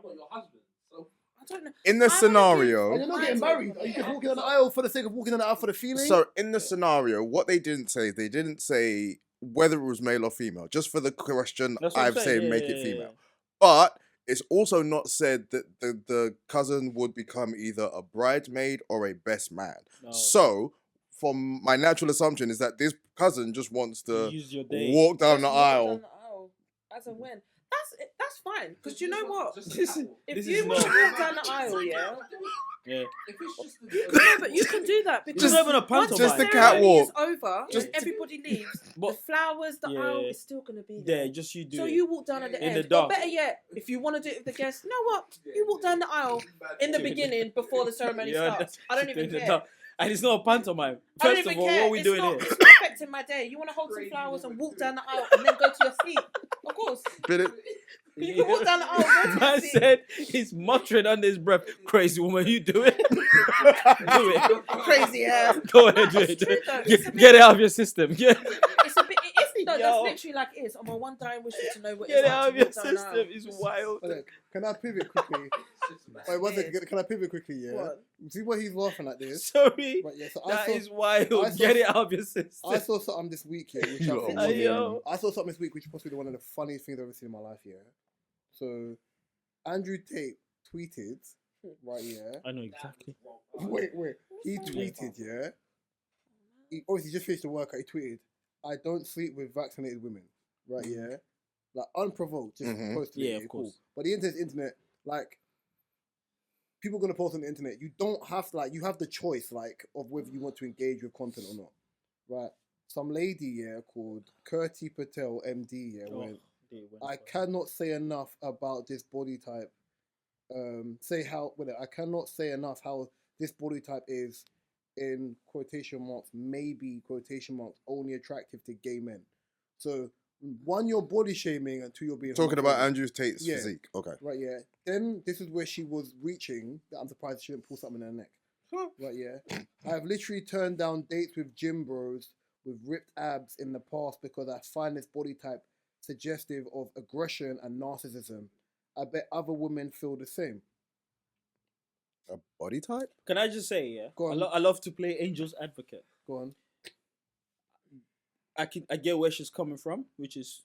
not your husband. So I don't know. in the I wanna scenario, And you're not getting married. Are you just walking down the aisle for the sake of walking down the aisle for the feeling? so in the scenario, what they didn't say whether it was male or female. Just for the question, That's what I'm I've saying. said make Yeah, it yeah, female. yeah. But it's also not said that the cousin would become either a bridesmaid or a best man. No. So, from my natural assumption is that this cousin just wants to Use your day. walk down Just the walk aisle. down the aisle, as and when. That's fine. Because you know what? If This you is want to not- walk down the aisle, yeah. Yeah. If it's just No, but you can do that because It's not even a once pantomime. Just the ceremony is catwalk. over, Just and everybody leaves. The But- flowers, the Yeah. aisle is still gonna be there. Yeah, just you do So it. you walk down at the In end. the dark. Or better yet, if you want to do it with the guests, you know what? You walk down the aisle in the beginning before the ceremony Yeah, starts. I don't in even the care. dark. And it's not a pantomime. I don't First of even all, care. what are we It's doing not, here? It's not affecting my day. You want to hold some flowers and walk down the aisle and then go to your seat. Of course. Bit it. You can walk down the aisle, go to your Man seat. said he's muttering under his breath. Crazy woman, you do it. Do it. Crazy ass. Go ahead, do it. It's Do true it. though. Get it out of your system. Yeah. It's a bit. It is though. Yo. That's literally like it is. On my one dying wish is to know what Get it's it like out to of your walk down the aisle. system. It's wild. Okay, can I pivot quickly? Wait, one second. Can I pivot quickly? Yeah. What? See what he's laughing at this. Sorry. Right, yeah. So That is I wild. saw- Get it out of your system. I saw something this week here, which I You think are was- Yo. I saw something this week, which is possibly one of the funniest things I've ever seen in my life. Yeah. So, Andrew Tate tweeted, right? Yeah. I know exactly. Wait. He tweeted, yeah. He obviously just finished the workout. He tweeted, "I don't sleep with vaccinated women." Right? Yeah. Like unprovoked, just Mhm. posted Yeah, it. of Cool. course. But the internet, like. People are gonna post on the internet. You don't have to, you have the choice, of whether you want to engage with content or not, right? Some lady, yeah, called Kirti Patel, MD, yeah, Oh, went, they went I for it. cannot say enough about this body type. I cannot say enough how this body type is, in quotation marks, maybe quotation marks, only attractive to gay men. So, one, you're body shaming, and two, you're being Talking about homophobic. Andrew Tate's Yeah. physique. Okay. Right, yeah. Then this is where she was reaching that I'm surprised she didn't pull something in her neck. Right, yeah. I've literally turned down dates with gym bros with ripped abs in the past because I find this body type suggestive of aggression and narcissism. I bet other women feel the same. A body type? Can I just say, yeah? Go on. I love to play angel's advocate. Go on. I get where she's coming from, which is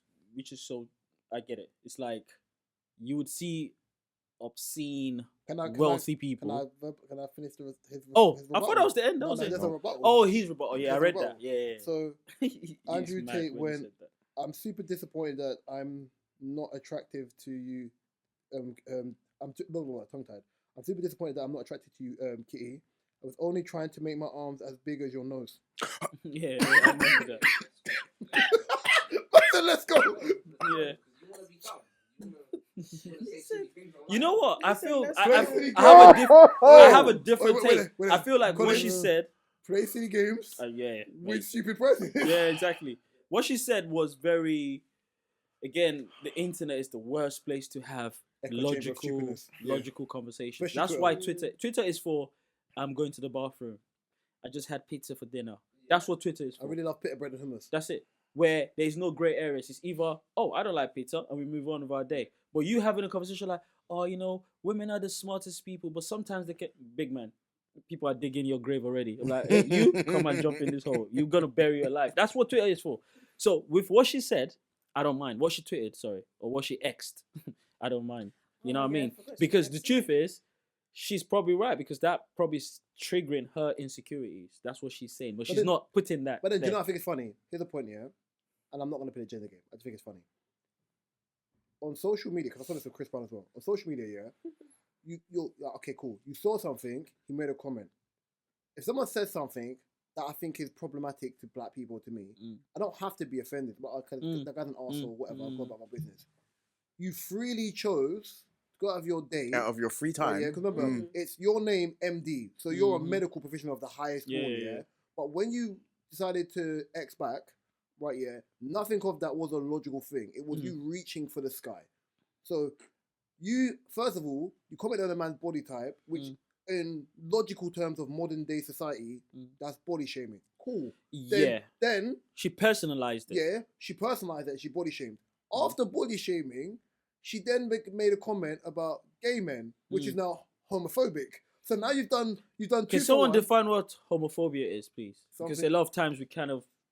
so I get it. It's like you would see obscene wealthy people. Can I finish his Oh, his I thought that was the end. That No, was no, it. there's a rebuttal. Oh, he's rebuttal. Yeah, I There's a read rebuttal. that. Yeah. So He's Andrew mad Tate when he went, said that. I'm super disappointed that I'm not attractive to you. Tongue tied. I'm super disappointed that I'm not attracted to you, Kitty. I was only trying to make my arms as big as your nose. Yeah, I remember that. So let's go. Yeah. You know what? I feel I have a different take. I feel like what she said. Play silly games Yeah. with stupid person. Yeah, exactly. What she said was very. Again, the internet is the worst place to have Echo chamber of stupidness. Yeah. logical conversations. Especially That's why Twitter is for. I'm going to the bathroom. I just had pizza for dinner. That's what Twitter is I for. really love pita bread and hummus. That's it. Where there's no grey areas. It's either, oh, I don't like pizza, and we move on with our day. But you having a conversation like, oh, women are the smartest people, but sometimes they get, big man, people are digging your grave already. I'm like, hey, you come and jump in this hole. You're going to bury your life. That's what Twitter is for. So with what she said, I don't mind. What she tweeted, sorry, or what she X'd, I don't mind. You know what I mean? Because the truth is, she's probably right, because that probably is triggering her insecurities. That's what she's saying. But she's then- not putting that. But then, do you there. know what I think it's funny? Here's the point, yeah? And I'm not going to play the gender game. I just think it's funny. On social media, because I saw this with Chris Brown as well. On social media, yeah? You're okay, cool. You saw something, you made a comment. If someone says something that I think is problematic to black people, to me, I don't have to be offended. But that guy's an arsehole, whatever, I'll go about my business. You freely chose to go out of your day. Out of your free time. Yeah, because remember, it's your name, MD. So you're a medical professional of the highest order, yeah? But when you decided to X back, right, yeah, nothing of that was a logical thing. It was you reaching for the sky. So you, first of all, you commented on a man's body type, which in logical terms of modern day society, that's body shaming. Cool. Then she personalized it. Yeah, she personalized it and she body shamed. After body shaming, she then made a comment about gay men, which is now homophobic. So now you've done Can two someone for one. define what homophobia is, please? Because Something- a lot of times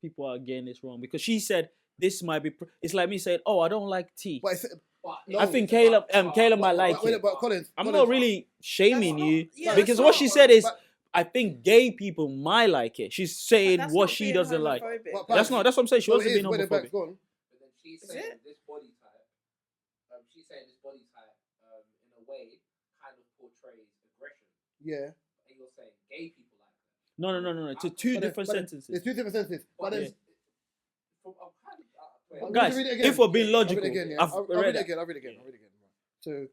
people are getting this wrong. Because she said this might be. It's like me saying, "Oh, I don't like tea." But But I think Caleb might like it. But Collins, I'm Collins, not really shaming That's not- you yeah, because that's what not- she said is, but- I think gay people might like it. She's saying That's what not she being doesn't like. homophobic. But- That's what I'm saying. She No, wasn't it being is, when the back's homophobic. gone. But then she's Is saying it? this body type. She's saying this body type, in a way, kind of portrays aggression. Yeah. And you're saying gay people like that. No. It's two But different but sentences. There's two different sentences. But Yeah. there's, From I'm kind of. I'm gonna Guys, read it again. if we're being I'll read logical, it again, yeah. I've I'll read read it. it again. I'll read it again. Right. So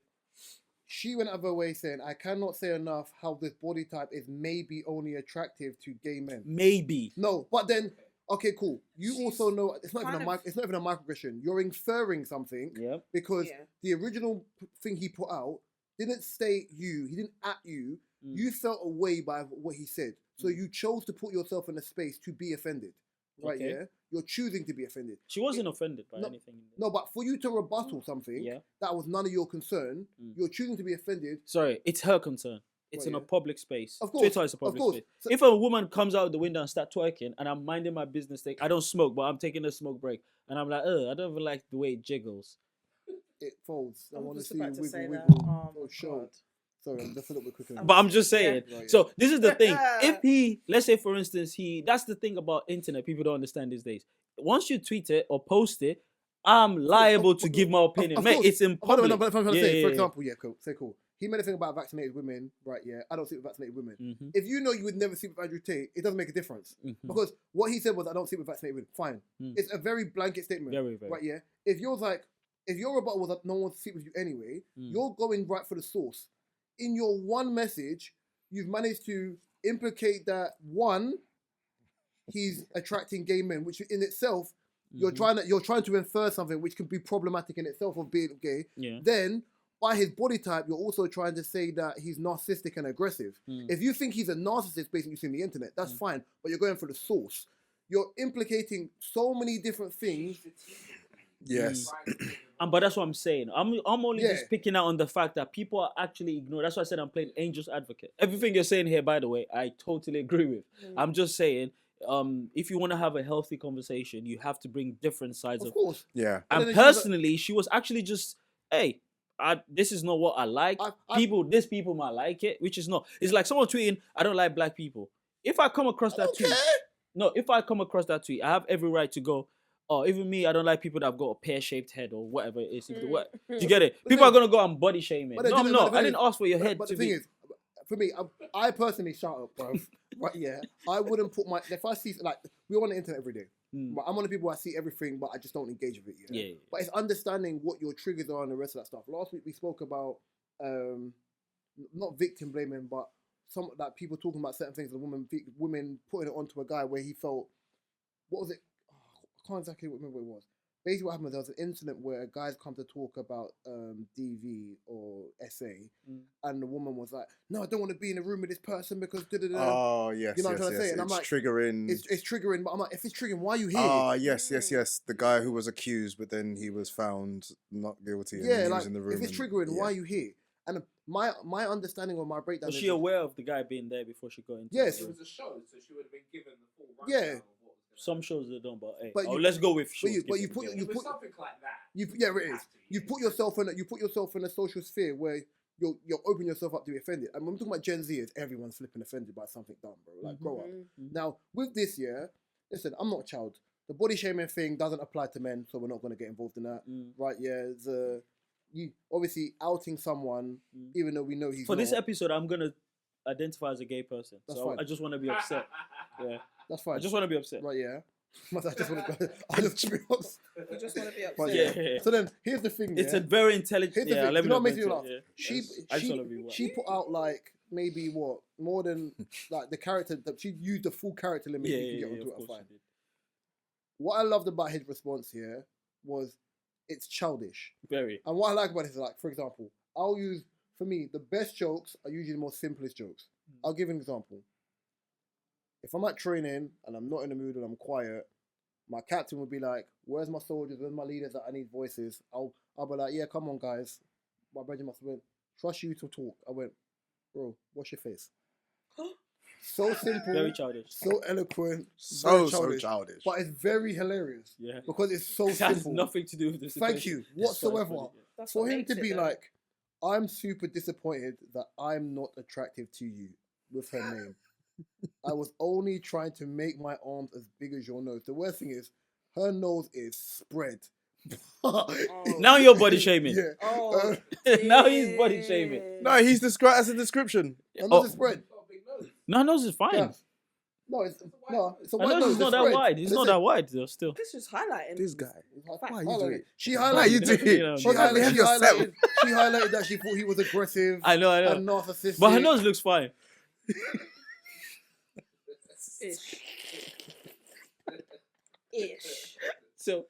she went out of her way saying, "I cannot say enough how this body type is maybe only attractive to gay men." Maybe. No, but then okay, cool. You She's also know it's not even kind of- it's not even a microaggression. You're inferring something Yep. because Yeah. the original thing he put out didn't state you. He didn't at you. Mm. You felt away by what he said, so you chose to put yourself in a space to be offended. Right? Okay. Yeah. You're choosing to be offended. She wasn't offended by No, anything. No, but for you to rebuttal something Yeah. that was none of your concern, Mm. you're choosing to be offended. Sorry, it's her concern. It's Well, in a yeah. public space. Of course, Twitter is a of public course. space. So- If a woman comes out the window and start twerking, and I'm minding my business, I don't smoke, but I'm taking a smoke break, and I'm like, I don't even like the way it jiggles. It folds. I I was want to just see you about to say wiggle, that. wiggle. Oh Oh, my show. God. Sorry, I'm just a little bit quicker. But I'm just saying. Yeah. Right, So this is the thing. If he, let's say for instance, that's the thing about internet. People don't understand these days. Once you tweet it or post it, I'm liable to give my opinion. Of Mate, course. it's in Hold on, public. but if I'm trying to say, Yeah, for yeah, example, yeah, cool. Say cool. He made a thing about vaccinated women, right? Yeah, I don't sleep with vaccinated women. Mhm. If you know you would never sleep with Andrew Tate, it doesn't make a difference Mhm. because what he said was, "I don't sleep with vaccinated women." Fine, Mm. it's a very blanket statement, Very, very. right? Yeah. If your rebuttal was that no one wants to sleep with you anyway, Mm. you're going right for the source. In your one message, you've managed to implicate that one, he's attracting gay men, which in itself you're Mhm. trying to infer something which can be problematic in itself of being gay. Yeah. Then by his body type, you're also trying to say that he's narcissistic and aggressive. Mm. If you think he's a narcissist based on you seeing the internet, that's Mm. fine. But you're going for the source. You're implicating so many different things. Yes. But that's what I'm saying. I'm only Yeah. just picking out on the fact that people are actually ignored. That's why I said I'm playing angel's advocate. Everything you're saying here, by the way, I totally agree with. I'm just saying, if you want to have a healthy conversation, you have to bring different sides Of of. course. Yeah. And And then she was personally, she was actually just, hey, this is not what I like. These people might like it, which is not. It's like someone tweeting, I don't like black people. If I come across that tweet, if I come across that tweet, I have every right to go, oh, even me, I don't like people that have got a pear-shaped head or whatever it is. Do you get it? But People then- are gonna go and body shame it. But then- No, I'm but not. the I thing didn't is- ask for your head But to the thing be. is, for me, I personally shut up, bro. Right? Yeah, I wouldn't put if I see we're on the internet every day. Mm. Right, I'm one of the people I see everything, but I just don't engage with it. Yeah? Yeah. But it's understanding what your triggers are and the rest of that stuff. Last week we spoke about not victim blaming, but some that people talking about certain things. The women putting it onto a guy where he felt, what was it? Oh, I can't exactly remember what it was. Basically, what happened was there was an incident where a guy's come to talk about DV or SA, and the woman was like, "No, I don't want to be in a room with this person because." Oh yes, You know what I'm yes, trying to say? yes. And I'm It's like, triggering. It's triggering, but I'm like, if it's triggering, why are you here? Ah, yes. The guy who was accused, but then he was found not guilty. And Yeah, he like was in the room. if it's triggering, why are you here? And my understanding or my breakdown Was is she aware of the guy being there before she got into Yes. the It room? was a show, so she would have been given the full rundown Yeah. of what was going to Some shows they don't, but hey, But you- let's go with but shows. you given put- together. you It was put- something like that. yeah, it is. You put yourself in a social sphere where you're opening yourself up to be offended. And when we're talking about Gen Z, everyone's flipping offended by something dumb, bro. Like, grow up. Mm-hmm. Now, with this year, listen, I'm not a child. The body shaming thing doesn't apply to men, so we're not going to get involved in that. Right? Yeah, you obviously outing someone, even though we know he's For this not, episode, I'm gonna identify as a gay person. That's So fine. I just want to be upset. Yeah, that's fine. I just want to be upset. Right, yeah. I just want to go. I just be upset. You just want to be upset. But Yeah. So then, here's the thing. It's yeah? a very intelligent. Here's the Yeah, thing. let You me know not what makes me mention laugh? it, yeah. I just want to be. She put out like maybe more than like the character that she used the full character limit. Yeah, you can yeah, get yeah, onto of it. course Fine. she did. What I loved about his response here was it's childish. Very. And what I like about it is like, for example, for me, the best jokes are usually the most simplest jokes. I'll give an example. If I'm at training and I'm not in the mood and I'm quiet, my captain would be like, "Where's my soldiers? Where's my leaders that I need voices?" I'll be like, "Yeah, come on, guys." My brother must have went, "Trust you to talk." I went, "Bro, wash your face." So simple, Very childish. so eloquent, So very childish. but it's very hilarious Yeah. because it's so It has simple. nothing to do with this. Thank you, whatsoever. That's For what him makes to it, be though. like, I'm super disappointed that I'm not attractive to you with her name. I was only trying to make my arms as big as your nose. The worst thing is, her nose is spread. Now you're body shaming. Yeah. Oh, Now he's body shaming. No, he's described as a description. Her Oh. nose is spread. Got a big nose. No, nose is fine. Yeah. No, it's a I white know nose. it's not that spread. wide. It's not that wide though. Still. This is highlighting. This guy. Why Why you do it? She Why highlighted. you do it? She Why can't you have yourself? she highlighted that she thought he was aggressive. I know. And narcissistic. But her nose looks fine. Ish. Ish. So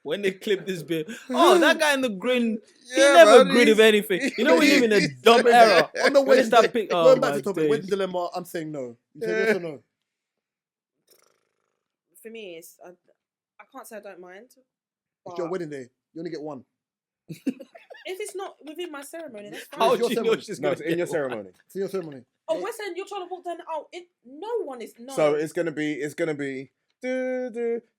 when they clip this bit, that guy in the green, he Yeah, never man, agreed with anything. You know, we live in a dumb era. On the When they start Wednesday, oh going back my to the topic, days. wedding dilemma, I'm saying no. You say yes or no? For me, it's I can't say I don't mind. It's But your wedding day. You only get one. if it's not within my ceremony, that's How fine. do you know ceremony. she's No, gonna it's in your get ceremony. It's your ceremony. Oh, we're saying you're trying to walk down. Oh, no one is. No. So it's gonna be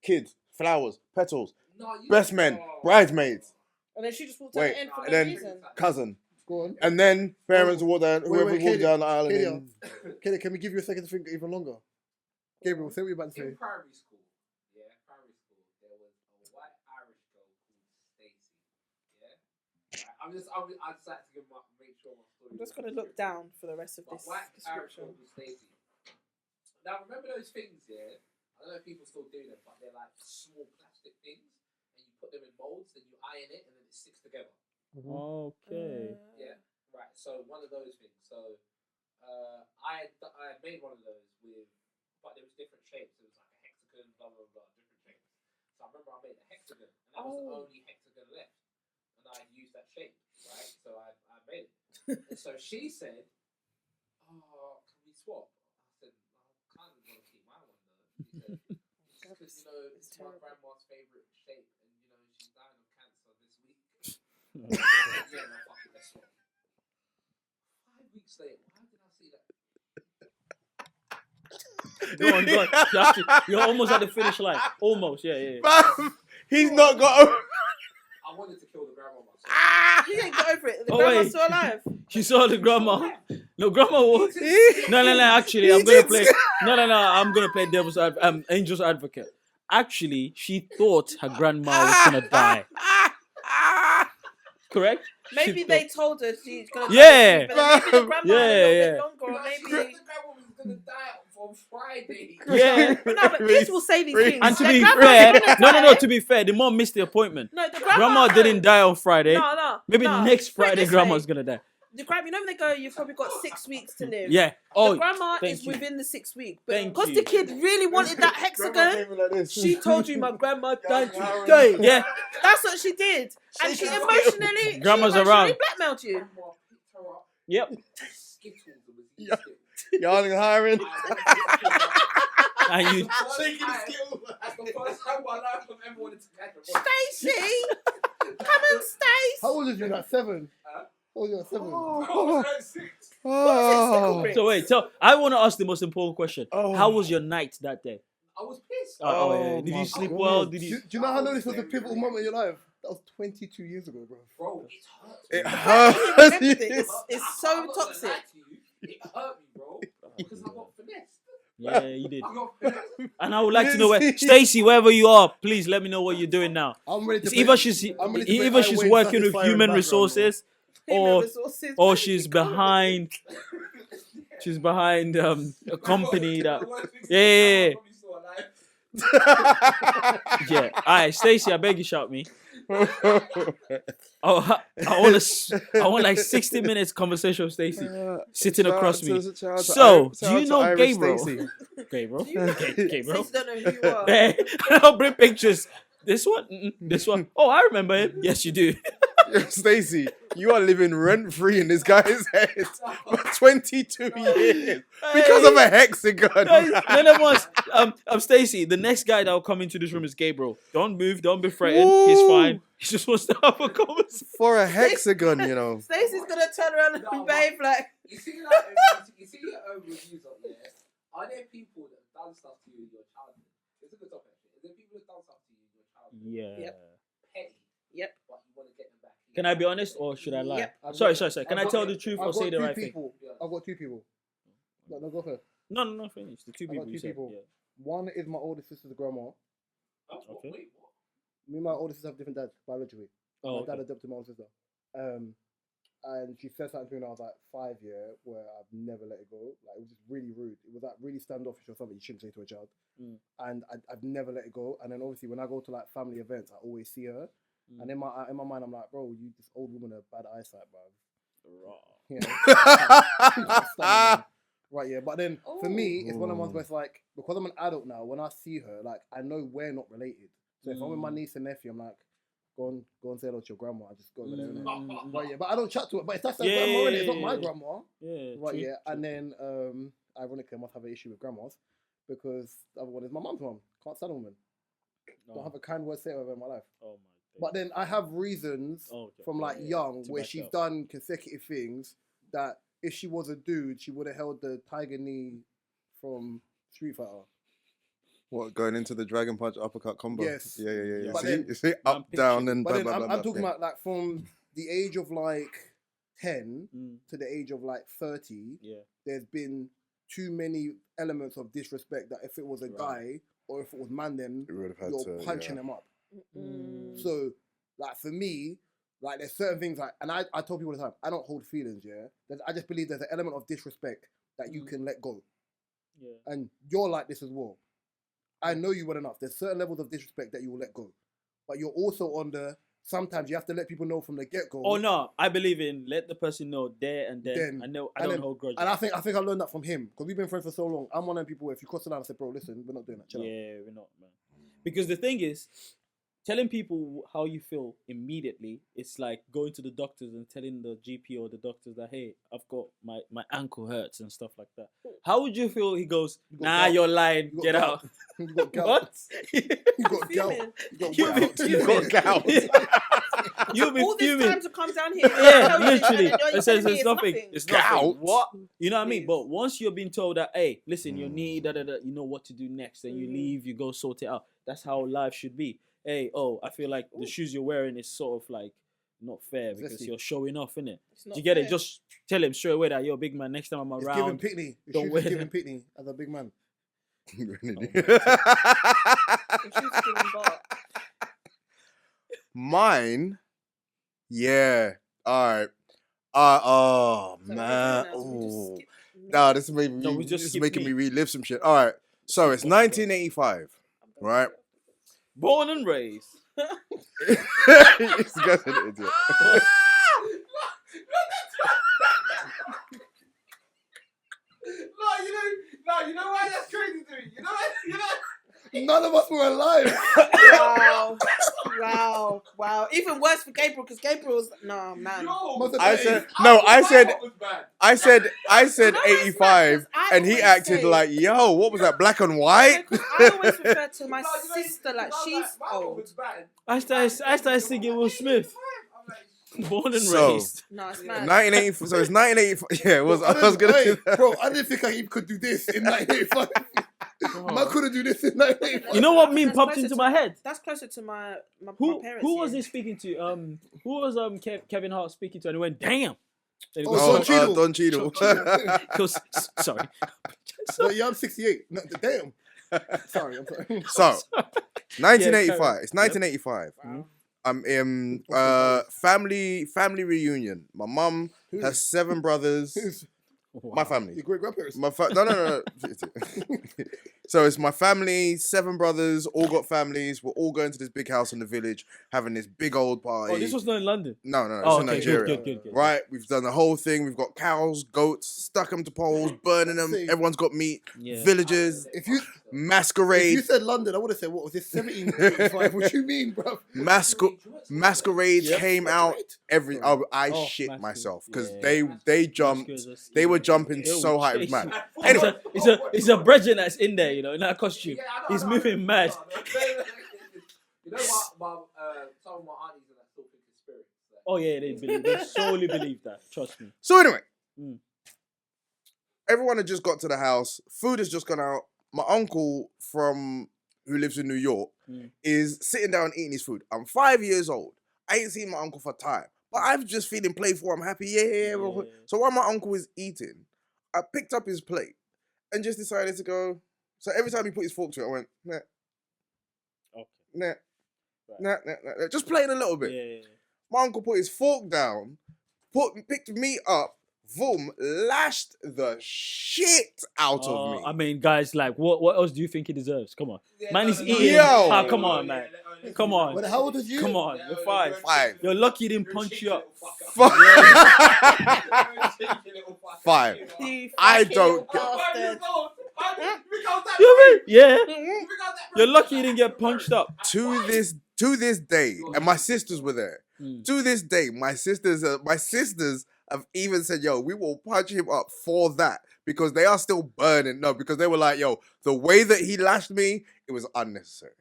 kids, flowers, petals, No, you best men, oh. bridesmaids, and then she just walked down Wait, the end for and no then- reason. cousin, Go on. and then parents walk down. Wait, Whoever wait, walks Katie, down the aisle. Katie, And then, Katie, can we give you a second to think even longer? Gabriel, say what you're about to say. In primary school, there was a white Irish girl called Stacey. Yeah, I just like to make sure my story. I'm just gonna look down for the rest of But this white Irish girl description. called Stacey. Now remember those things, yeah? I don't know if people still do them, but they're like small plastic things, and you put them in molds, then you iron it, and then it sticks together. Okay. Yeah, right. So one of those things. So I had made one of those with, but there was different shapes. It was like a hexagon, blah blah blah, different shapes. So I remember I made a hexagon, and that was the only hexagon left, and I used that shape, right? So I made it. And so she said, "Oh, can we swap?" I said, "I kind of want to keep my one though." She said, "Because it's my grandma's favorite shape, and she's dying of cancer this week." Yeah, no, fuck it, let's swap. 5 weeks later, why did I see that? Go on. You're almost at the finish line. Almost. Yeah. Bam! He's not got. I wanted to kill the grandma myself. He ain't got over it. The Oh, grandma's wait. still alive. You saw the grandma. No, grandma was. No. Actually, He I'm gonna did play. No. I'm gonna play devil's angel's advocate. Actually, she thought her grandma was gonna die. Correct? Maybe She they told her she's gonna. Yeah. Die, but then maybe the grandma had a little Yeah. bit longer, or No, she maybe. said the grandma was gonna die on Friday. Yeah. But no, but kids will say these things. And to Their be grandma's fair, gonna no. die. To be fair, the mom missed the appointment. No, the Grandma didn't die on Friday. No. Maybe no. next Put it Friday, this grandma's way. gonna die. The grandma, when they go, you've probably got 6 weeks to live. Yeah. Oh, The grandma thank is you. within the 6 weeks. But Thank because you. the kid really wanted that hexagon, she told you my grandma died Grandma- today. Yeah. That's what she did. And she emotionally, Grandma's she around. blackmailed you. Grandma picked her up, Yep. skittles, and was eating Yeah. skittles. Y'all hiring? And you. That's the first time in my life I've ever wanted to catch a body. Stacey! Come on, Stace! How old is you now? 7? Huh? How old are you at 7? Oh. Sickle Oh. So wait. So I want to ask the most important question. Oh. How was your night that day? I was pissed. Yeah. Did my you sleep God. well? Did Do you? you know how long this was a pivotal moment in your life? That was 22 years ago, bro. Bro, it hurt. It Remembered it. hurts. It's so I'm not gonna toxic. lie to you, it hurt me, bro. Because I got finessed. Yeah, you did. I got finessed. And I would like to know where Stacey, wherever you are, please let me know what you're doing now. I'm ready to It's play- either I'm ready to play either she's Highway working with Satisfier in human the background, resources, Human or resources. or Why she's did you call it? behind she's behind a company that The worst thing is Yeah. I probably saw a live. yeah. Alright, Stacey, I beg you, shout me. Oh, I want like 60 minutes conversation with Stacey sitting across me. So, do you know Gabriel? Gabriel? Gabriel? Stacey don't know who you are. Hey, I'll bring pictures. This one? This one? Oh, I remember him. Yes, you do. Stacey, you are living rent free in this guy's head for 22 years because of a hexagon. None of us. Stacey, the next guy that will come into this room is Gabriel. Don't move. Don't be frightened. He's fine. He just wants to have a conversation. For a hexagon, you know. Stacey's gonna turn around and behave like. You see your own reviews up there. Are there people that have done stuff to you in your childhood? It's a good topic. Is there people that have done stuff to you in your childhood? Yeah. Yep. Petty. Yep. But you want to get them back Can I be honest or should I lie? Yep. Sorry. Can I tell the truth I've or say got the two right thing? people. I've got two people. No, go first. No, finish. The two I've people got you two said. people. Yeah. One is my older sister's grandma. Okay. Wait, what? Me and my older sister have different dads biologically. Oh, My dad okay. adopted my older sister. And she said something to me when I was like 5 years where I've never let it go. Like, it was just really rude. It was like really standoffish or something you shouldn't say to a child. And I've never let it go. And then obviously when I go to like family events, I always see her. And in my mind, I'm like, bro, you this old woman with bad eyesight, bro. Yeah. Right, yeah. But then for me, it's one of the ones where it's like, because I'm an adult now, when I see her, like, I know we're not related. So if I'm with my niece and nephew, I'm like, go and say hello to your grandma. I just go over there. Innit? Right, yeah. But I don't chat to her. But if that's her grandma, innit? It's not my grandma. Yeah. Right, true, yeah. true. And then, ironically, I must have an issue with grandmas because the other one is my mum's mum. Can't stand a woman. Don't have a kind word to say over in my life. Oh my. But then I have reasons from like young where she's done consecutive things that if she was a dude, she would have held the tiger knee from Street Fighter. What, going into the Dragon Punch uppercut combo? Yes. Yeah. But You see, up, down, and but blah, then blah, blah, I'm blah. talking about like from the age of like 10 to the age of like 30, there's been too many elements of disrespect that if it was a guy or if it was man, then you're punching them up. So, like for me, like there's certain things like, and I tell people all the time, I don't hold feelings, I just believe there's an element of disrespect that you can let go. Yeah. And you're like this as well. I know you well enough. There's certain levels of disrespect that you will let go. But you're also on the, sometimes you have to let people know from the get-go. Oh no, I believe in let the person know there and then. I don't hold grudges. And I think I learned that from him. Because we've been friends for so long. I'm one of them people where if you cross the line, I say, bro, listen, we're not doing that. Chill out. We're not, man. Because the thing is, telling people how you feel immediately, it's like going to the doctors and telling the GP or the doctors that, hey, I've got my ankle hurts and stuff like that. How would you feel? He goes, nah, you're lying. Get out. You got gout. What? You got gout. You got gout. You'll be all fuming. this time to come down here. Yeah, literally. It says it's nothing. It's nothing. Gout? What? You know what I mean? But once you're being told that, hey, listen, your knee, you know what to do next, and you leave, you go sort it out. That's how life should be. Hey, I feel like the shoes you're wearing is sort of like not fair because you're showing off, innit? Do you get it? Just tell him straight away that you're a big man. Next time I'm around, giving Pitney. Don't wear giving Pitney as a big man. Mine, yeah. All right. Oh man. Oh. Nah, this is making me relive some shit. All right. So it's 1985, right? Born and raised. This guy's an idiot. You know why that's crazy to me? You know. None of us were alive. Wow. Even worse for Gabriel because Gabriel's man. I said 85, and he acted like, yo, what was that, black and white? I always refer to my sister like she's old. I started singing Will Smith. Born and raised. No, it's mad. 1984. So it's 1985. Yeah, it was. I was gonna say that. Bro, I didn't think I could do this in 1985. I couldn't do this in 1985. You know what meme popped into my head? That's closer to my parents. Who was he speaking to? Who was Kevin Hart speaking to? And he went, damn. Don Cheadle. Sorry. Yeah, I'm 68. No, damn. Sorry, I'm sorry. So, 1985. It's 1985. Wow. I'm in family reunion. My mum has 7 brothers. Wow. My family. Your great grandparents. No. So it's my family, 7 brothers, all got families. We're all going to this big house in the village, having this big old party. Oh, this was not in London? No, it's in Nigeria. Good. Right? We've done the whole thing. We've got cows, goats, stuck them to poles, burning them. Everyone's got meat. Yeah. Villages. Masquerade. If you said London, I would have said, what was this, 1785? What you mean, bro? Masquerades came out every... I shit myself because they jumped. They were jumping so high. It was mad. Anyway. It's a brethren that's in there, you know, in that costume. He's moving mad. You know what? Some of my aunties and that still think it's spirits. Oh yeah, they solely believe that. Trust me. So anyway, everyone had just got to the house. Food has just gone out. My uncle who lives in New York is sitting down eating his food. I'm 5 years old. I ain't seen my uncle for time. But I'm just feeling playful. I'm happy. Yeah. So while my uncle is eating, I picked up his plate and just decided to go. So every time he put his fork to it, I went, nah, Okay. nah, Right. nah. Just playing a little bit. Yeah. My uncle put his fork down, picked me up, boom, lashed the shit out of me. I mean, guys, like, what else do you think he deserves? Come on. Man is eating. Yo. Come on, man. Come on. But how old is you? Come on. You're 5. 5. You're lucky he didn't punch you up. 5. You I fucking don't- bastard. You mean? Yeah. You're lucky you didn't get punched up. To this day, and my sisters were there. To this day, my sisters have even said, "Yo, we will punch him up for that," because they are still burning. No, because they were like, "Yo, the way that he lashed me, it was unnecessary."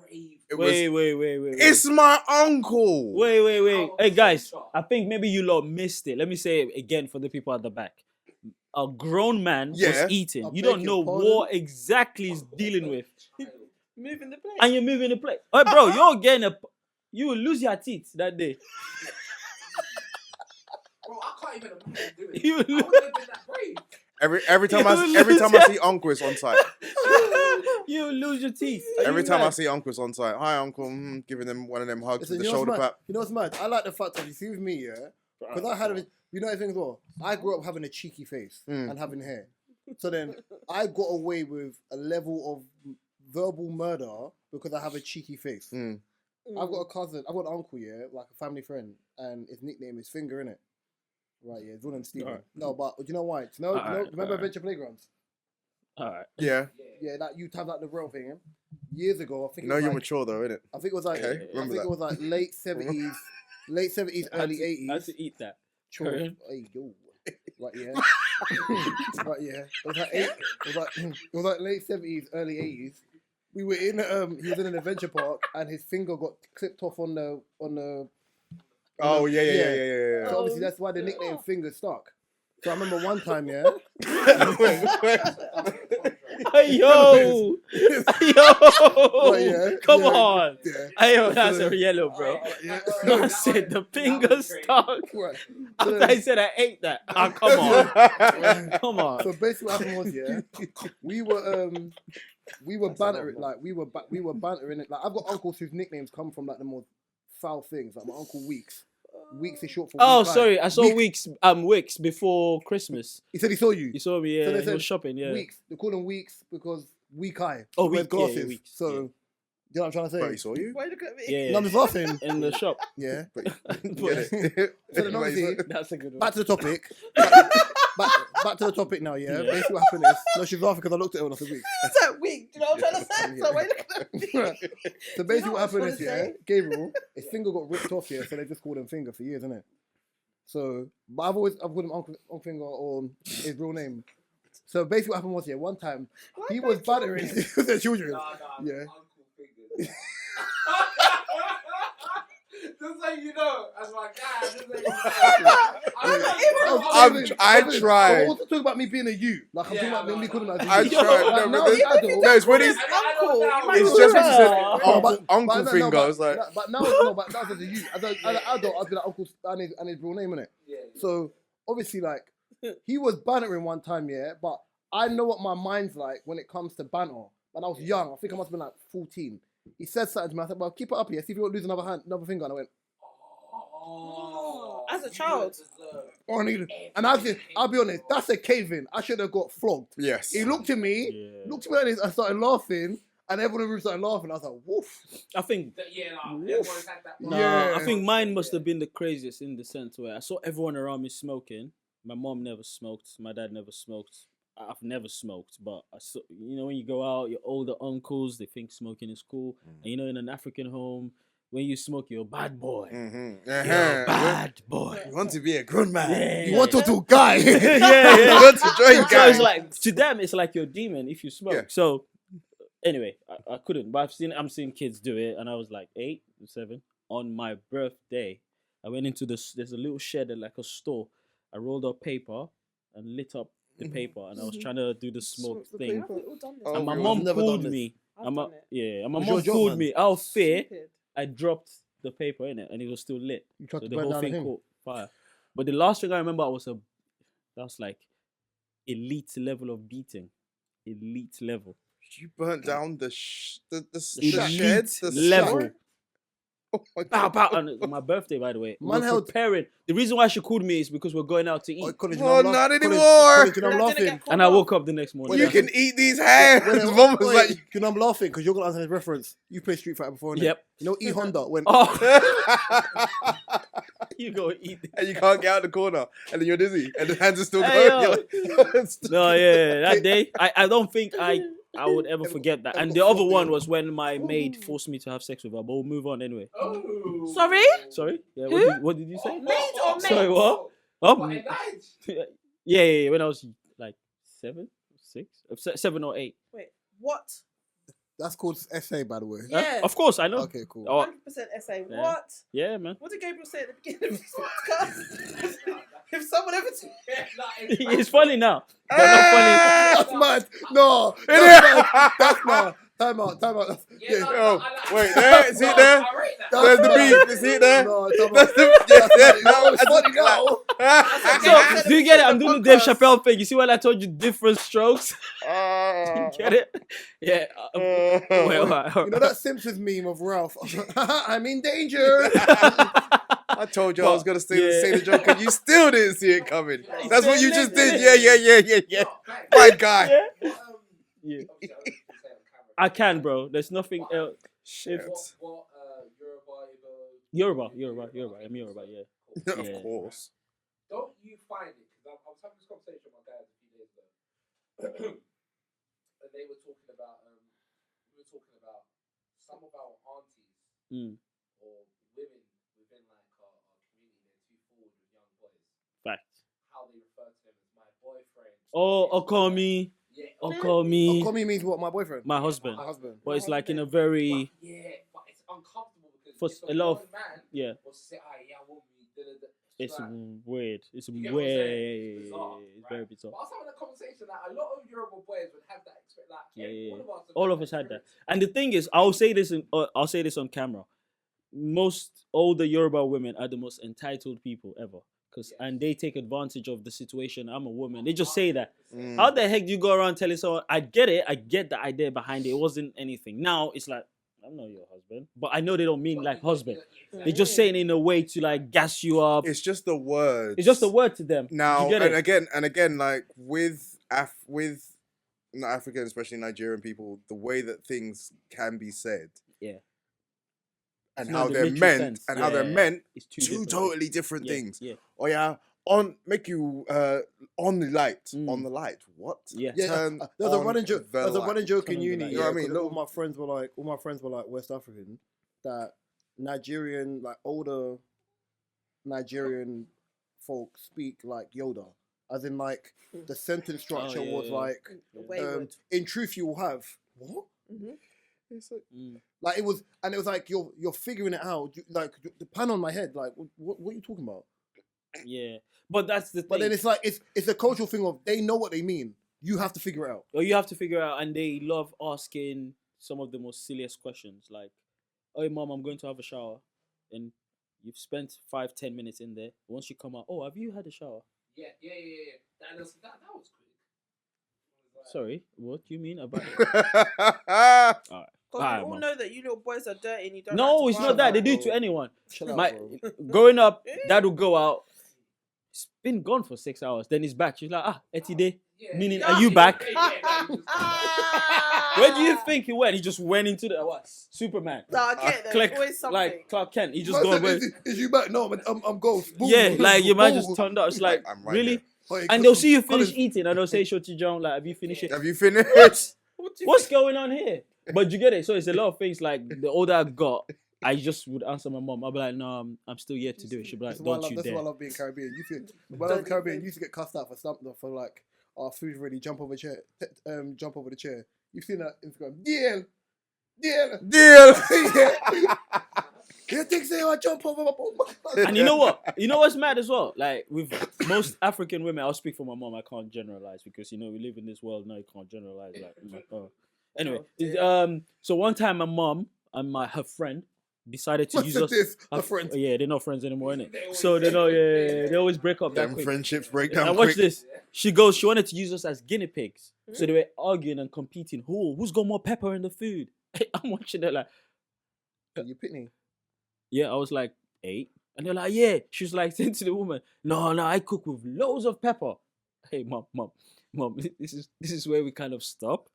Wait. It's my uncle. Wait. Hey, guys, I think maybe you lot missed it. Let me say it again for the people at the back. A grown man Yeah. was eating. I You beg don't your know pardon? what exactly he's dealing with. Moving the plate. And you're moving the plate. Oh, bro, you're getting you will lose your teeth that day. Bro, I can't even imagine doing it. You I will wouldn't have been that brave. Every time I see Uncle, it's on site. you will lose your teeth. Every time I see Uncle, it's on site. Hi, Uncle. Giving them one of them hugs Listen, with the you know shoulder what's mad? clap. You know what's mad? I like the fact that you see with me, yeah, because I had you know the thing as well. I grew up having a cheeky face and having hair, so then I got away with a level of verbal murder because I have a cheeky face. I've got a cousin, I've got an uncle, yeah, like a family friend, and his nickname is Finger, innit? Right, yeah, Jordan Steven. Alright. No, but do you know why? Do you know, remember Adventure Playgrounds? All right. Yeah. Yeah, that you have like the real thing. Years ago, I think. You know it was you're like, mature though, innit? I think it was like. Okay, I remember think that. it was like late 70s, early I had 80s. to eat that. Sure. Carry Hey, yo. Right, yeah. Right, yeah. It was like it was like late 70s, early 80s. We were in he was in an adventure park and his finger got clipped off on the Oh yeah. So obviously that's why the nickname Finger stuck. So I remember one time, yeah. Hey, yo. Right, yeah, Come yeah, on. Yeah. Hey, yo, that's a yellow, bro. Yeah. I said the finger stuck. Right. After I said I ate that. Oh, come on. Come on. So basically what happened was, yeah, we were bantering, like we were bantering it. Like I've got uncles whose nicknames come from like the more foul things. Like my uncle Weeks. Weeks is short for Oh, Week Eye. sorry. I saw Weeks. Wicks before Christmas. He said he saw you. You saw me, So yeah. they He said was shopping, yeah. Weeks. They call him Weeks because weak eye. Oh, He wears Week, yeah, glasses. Weeks, So, yeah. you know what I'm trying to say? But he saw you. Why look at me? Yeah. No, I'm just laughing. In the shop. Yeah. But So then obviously, That's a good one. back to the topic. Back to the topic now, yeah? Yeah. Basically what happened is, no, she's laughing because I looked at her and I said, Weeks. So weak. Do you know what I'm trying to say? So why look at me? So basically what what I was happened is, gonna yeah, say? Gabriel, his finger got ripped off here, so they just called him Finger for years, innit? So, but I've called him Uncle Finger or his real name. So basically what happened was, yeah, one time, he was battering the children. Yeah. Uncle Fingers. Just so you know, as my guy, just so you know. I tried. I'm also talking about me being a you. Like, I'm talking about me calling him as a I you. tried. Like, No, now but he's adult. no, it's when he's. Uncle. It's just when you said No, but Uncle no, Finger. but- I was like, but now as a you. As an adult, I'd be like Uncle and his real name, innit? Yeah. So, obviously, like, he was bantering one time, yeah, but I know what my mind's like when it comes to banter. When I was young, I think I must have been like 14. He said something to me. I said, well, keep it up here. See if you won't lose another finger. And I went, As a child. oh, nigga. And I'll be honest, that's a cave-in. I should have got flogged. yes. He looked at me, looked at me like this, I started laughing, and everyone in the room started laughing. I was like, woof. I think Yeah, like, everyone's had that. Nah, Yeah. I think mine must have been the craziest in the sense where I saw everyone around me smoking. My mom never smoked. My dad never smoked. I've never smoked, but I saw, you know, when you go out, your older uncles, they think smoking is cool. And you know, in an African home, when you smoke, you're a bad boy. Mm-hmm. You're a bad boy. You want to be a grown man. Yeah. You want to guy? yeah. You want to join So guys. it's like, to them, it's like you're a demon if you smoke. Yeah. So anyway, I couldn't, but I'm seeing kids do it, and I was like 8 or 7. On my birthday, I went into there's a little shed at like a store. I rolled up paper and lit up the paper, and I was trying to do the smoke Smoke the thing. paper. We've all done this. Oh, And my I've mom never called done this. me. I've And my, done it. yeah, and my Was mom your job, called man? me out of fear. Stupid. I dropped the paper in it, and it was still lit. You tried So to the burn whole down the thing thing. caught fire. But the last thing I remember was that's like elite level of beating. Elite level. You burnt down the Elite shed, the level. store? Oh my Pow, God. pow. And it's my birthday, by the way. Man We're held- preparing. The reason why she called me is because we're going out to eat. Oh, college, Oh, I'm not College, anymore. college, I'm You're gonna laughing. get called And I off. woke up the next morning. You can eat these hands. Mum was like, You know I'm laughing because you're gonna answer this reference. You played Street Fighter before, innit? Yep. You know E Honda when Oh, you go eat. and you can't get out the corner, and then you're dizzy, and the hands are still Hey, going. yo. You're like, No, yeah, that day, I don't think I would ever forget that. And the other one was when my maid forced me to have sex with her. But we'll move on anyway. Oh. Sorry? Sorry? Yeah, Who? what did you say? Maid or Sorry, mate? what? Oh, What, at night? yeah. When I was like 7 or 8. Wait, what? that's called essay, by the way. Huh? Yeah. Of course, I know. Okay, cool. Oh, 100% essay. Yeah. What? yeah, man. What did Gabriel say at the beginning of this podcast? If someone ever told It's funny now. But not funny. That's mad. No, that's mad. That's mad. Time out. That's, Yeah, yeah. no, Oh, I like wait, that. there, is it there? I rate that. There's the mad. beat. Is it there? No, time That's out. the That's mad. No, it's funny now. So, do you get it? I'm doing the Dave Chappelle thing. You see when I told you different strokes? You get it? Yeah. Wait, all right. You know that Simpsons meme of Ralph? I'm in danger. I told you I was gonna say Yeah. the joke, and you still didn't see it coming. That's what you just did. Listen. Yeah. My guy. Yeah. Yeah. Yeah. Obviously, I don't say on camera. I can, bro. There's nothing else. Shit. What Yoruba, Yoruba. I'm Yoruba, yeah. Of Yeah. course. don't you find it? Because I was having this conversation with my guys a few days ago, and they were talking about we were talking about some of our aunties Mm. or women within like our community. They're too forward with young boys. Fact. How they refer to them as my boyfriend. Oh, Okomi. Yeah. Okomi. Okomi means what? My boyfriend. My husband. My husband. But it's like in a very. But it's uncomfortable because For if a lot of- grown man Yeah. will say, yeah, I want me. It's like, weird. It's You get what I'm saying? weird. Bizarre, It's right? very bizarre. But I was having a conversation that a lot of Yoruba boys would have that experience. Like, Yeah. all All of us had that. And the thing is, I'll say this on camera. Most older Yoruba women are the most entitled people ever. And they take advantage of the situation. I'm a woman. They just say that. Mm. How the heck do you go around telling someone, I get it. I get the idea behind it. It wasn't anything. Now it's like, I'm not your husband. But I know they don't mean like husband. They're just saying it in a way to like gas you up. It's just the words. It's just a word to them. Now You get and it? again, like with not African, especially Nigerian people, the way that things can be said, Yeah. and It's how not the they're literal meant, sense. and how they're Yeah. meant, It's two different totally different Yeah, things. Yeah. Oh yeah, make you on the light, Mm. on the light. What? Yeah. Yeah, Turn there's a on running joke. the There's a light. running joke Turn in on the uni. light. You know what I yeah, mean? 'cause all my friends were like West African. That Nigerian, like older Nigerian folk speak like Yoda, as in like the sentence structure yeah, was yeah. like, Wayward. in truth you will have what? Mm-hmm. It's like, Like it was like you're figuring it out. Like the pan on my head. Like what are you talking about? Yeah. But that's the thing. But then it's like it's a cultural thing of they know what they mean. You have to figure it out. Or you have to figure out, and they love asking some of the most silliest questions, like, "Oh, mom, I'm going to have a shower," and you've spent 5-10 minutes in there. Once you come out, "Oh, have you had a shower?" Yeah. That was quick. Sorry, what do you mean about it? Because we Alright, all man. know that you little boys are dirty and you don't. No, like it's to not that. They wild do out. it to anyone. Chill out, My bro. growing up, dad would go out. It's been gone for 6 hours. Then he's back. She's like, Etide. Meaning, are you back? Where do you think he went? He just went into the what? Superman. No, I get that. Clark, Always something. like Clark Kent. He just Man gone. said, is you back? No, I'm ghost. Boom. Yeah, like your man just Boom. turned up. It's like, I'm right really? here. Hey, And they'll see you Collins- finish eating and they'll say, Shorty John, like, have you finished it? Have you finished? What do you What's going on here? But you get it. So it's a lot of things like the older I got, I just would answer my mom. I'll be like, no, I'm still yet to do it. She'll be like, That's why I don't love, you that's why I dare. love being Caribbean. When I was Caribbean, you used to get cussed out for something for like, our food's ready, jump over chair, jump over the chair. You've seen that Instagram. Deal. Deal. You think say I jump over my And you know what? You know what's mad as well? Like with most African women, I'll speak for my mom. I can't generalize because we live in this world now. You can't generalize. Like, anyway, so one time my mom and her friend, decided to What's use us. this? as- A friend. Yeah, they're not friends anymore, innit? So they know. Yeah, they always break up that Them quick. friendships break down Now watch quick. this. She wanted to use us as guinea pigs. So they were arguing and competing. Who's got more pepper in the food? I'm watching it like, You pitney. yeah, I was like 8. And they're like, yeah. She was like saying to the woman, no, I cook with loads of pepper. Hey, mom, this is where we kind of stop.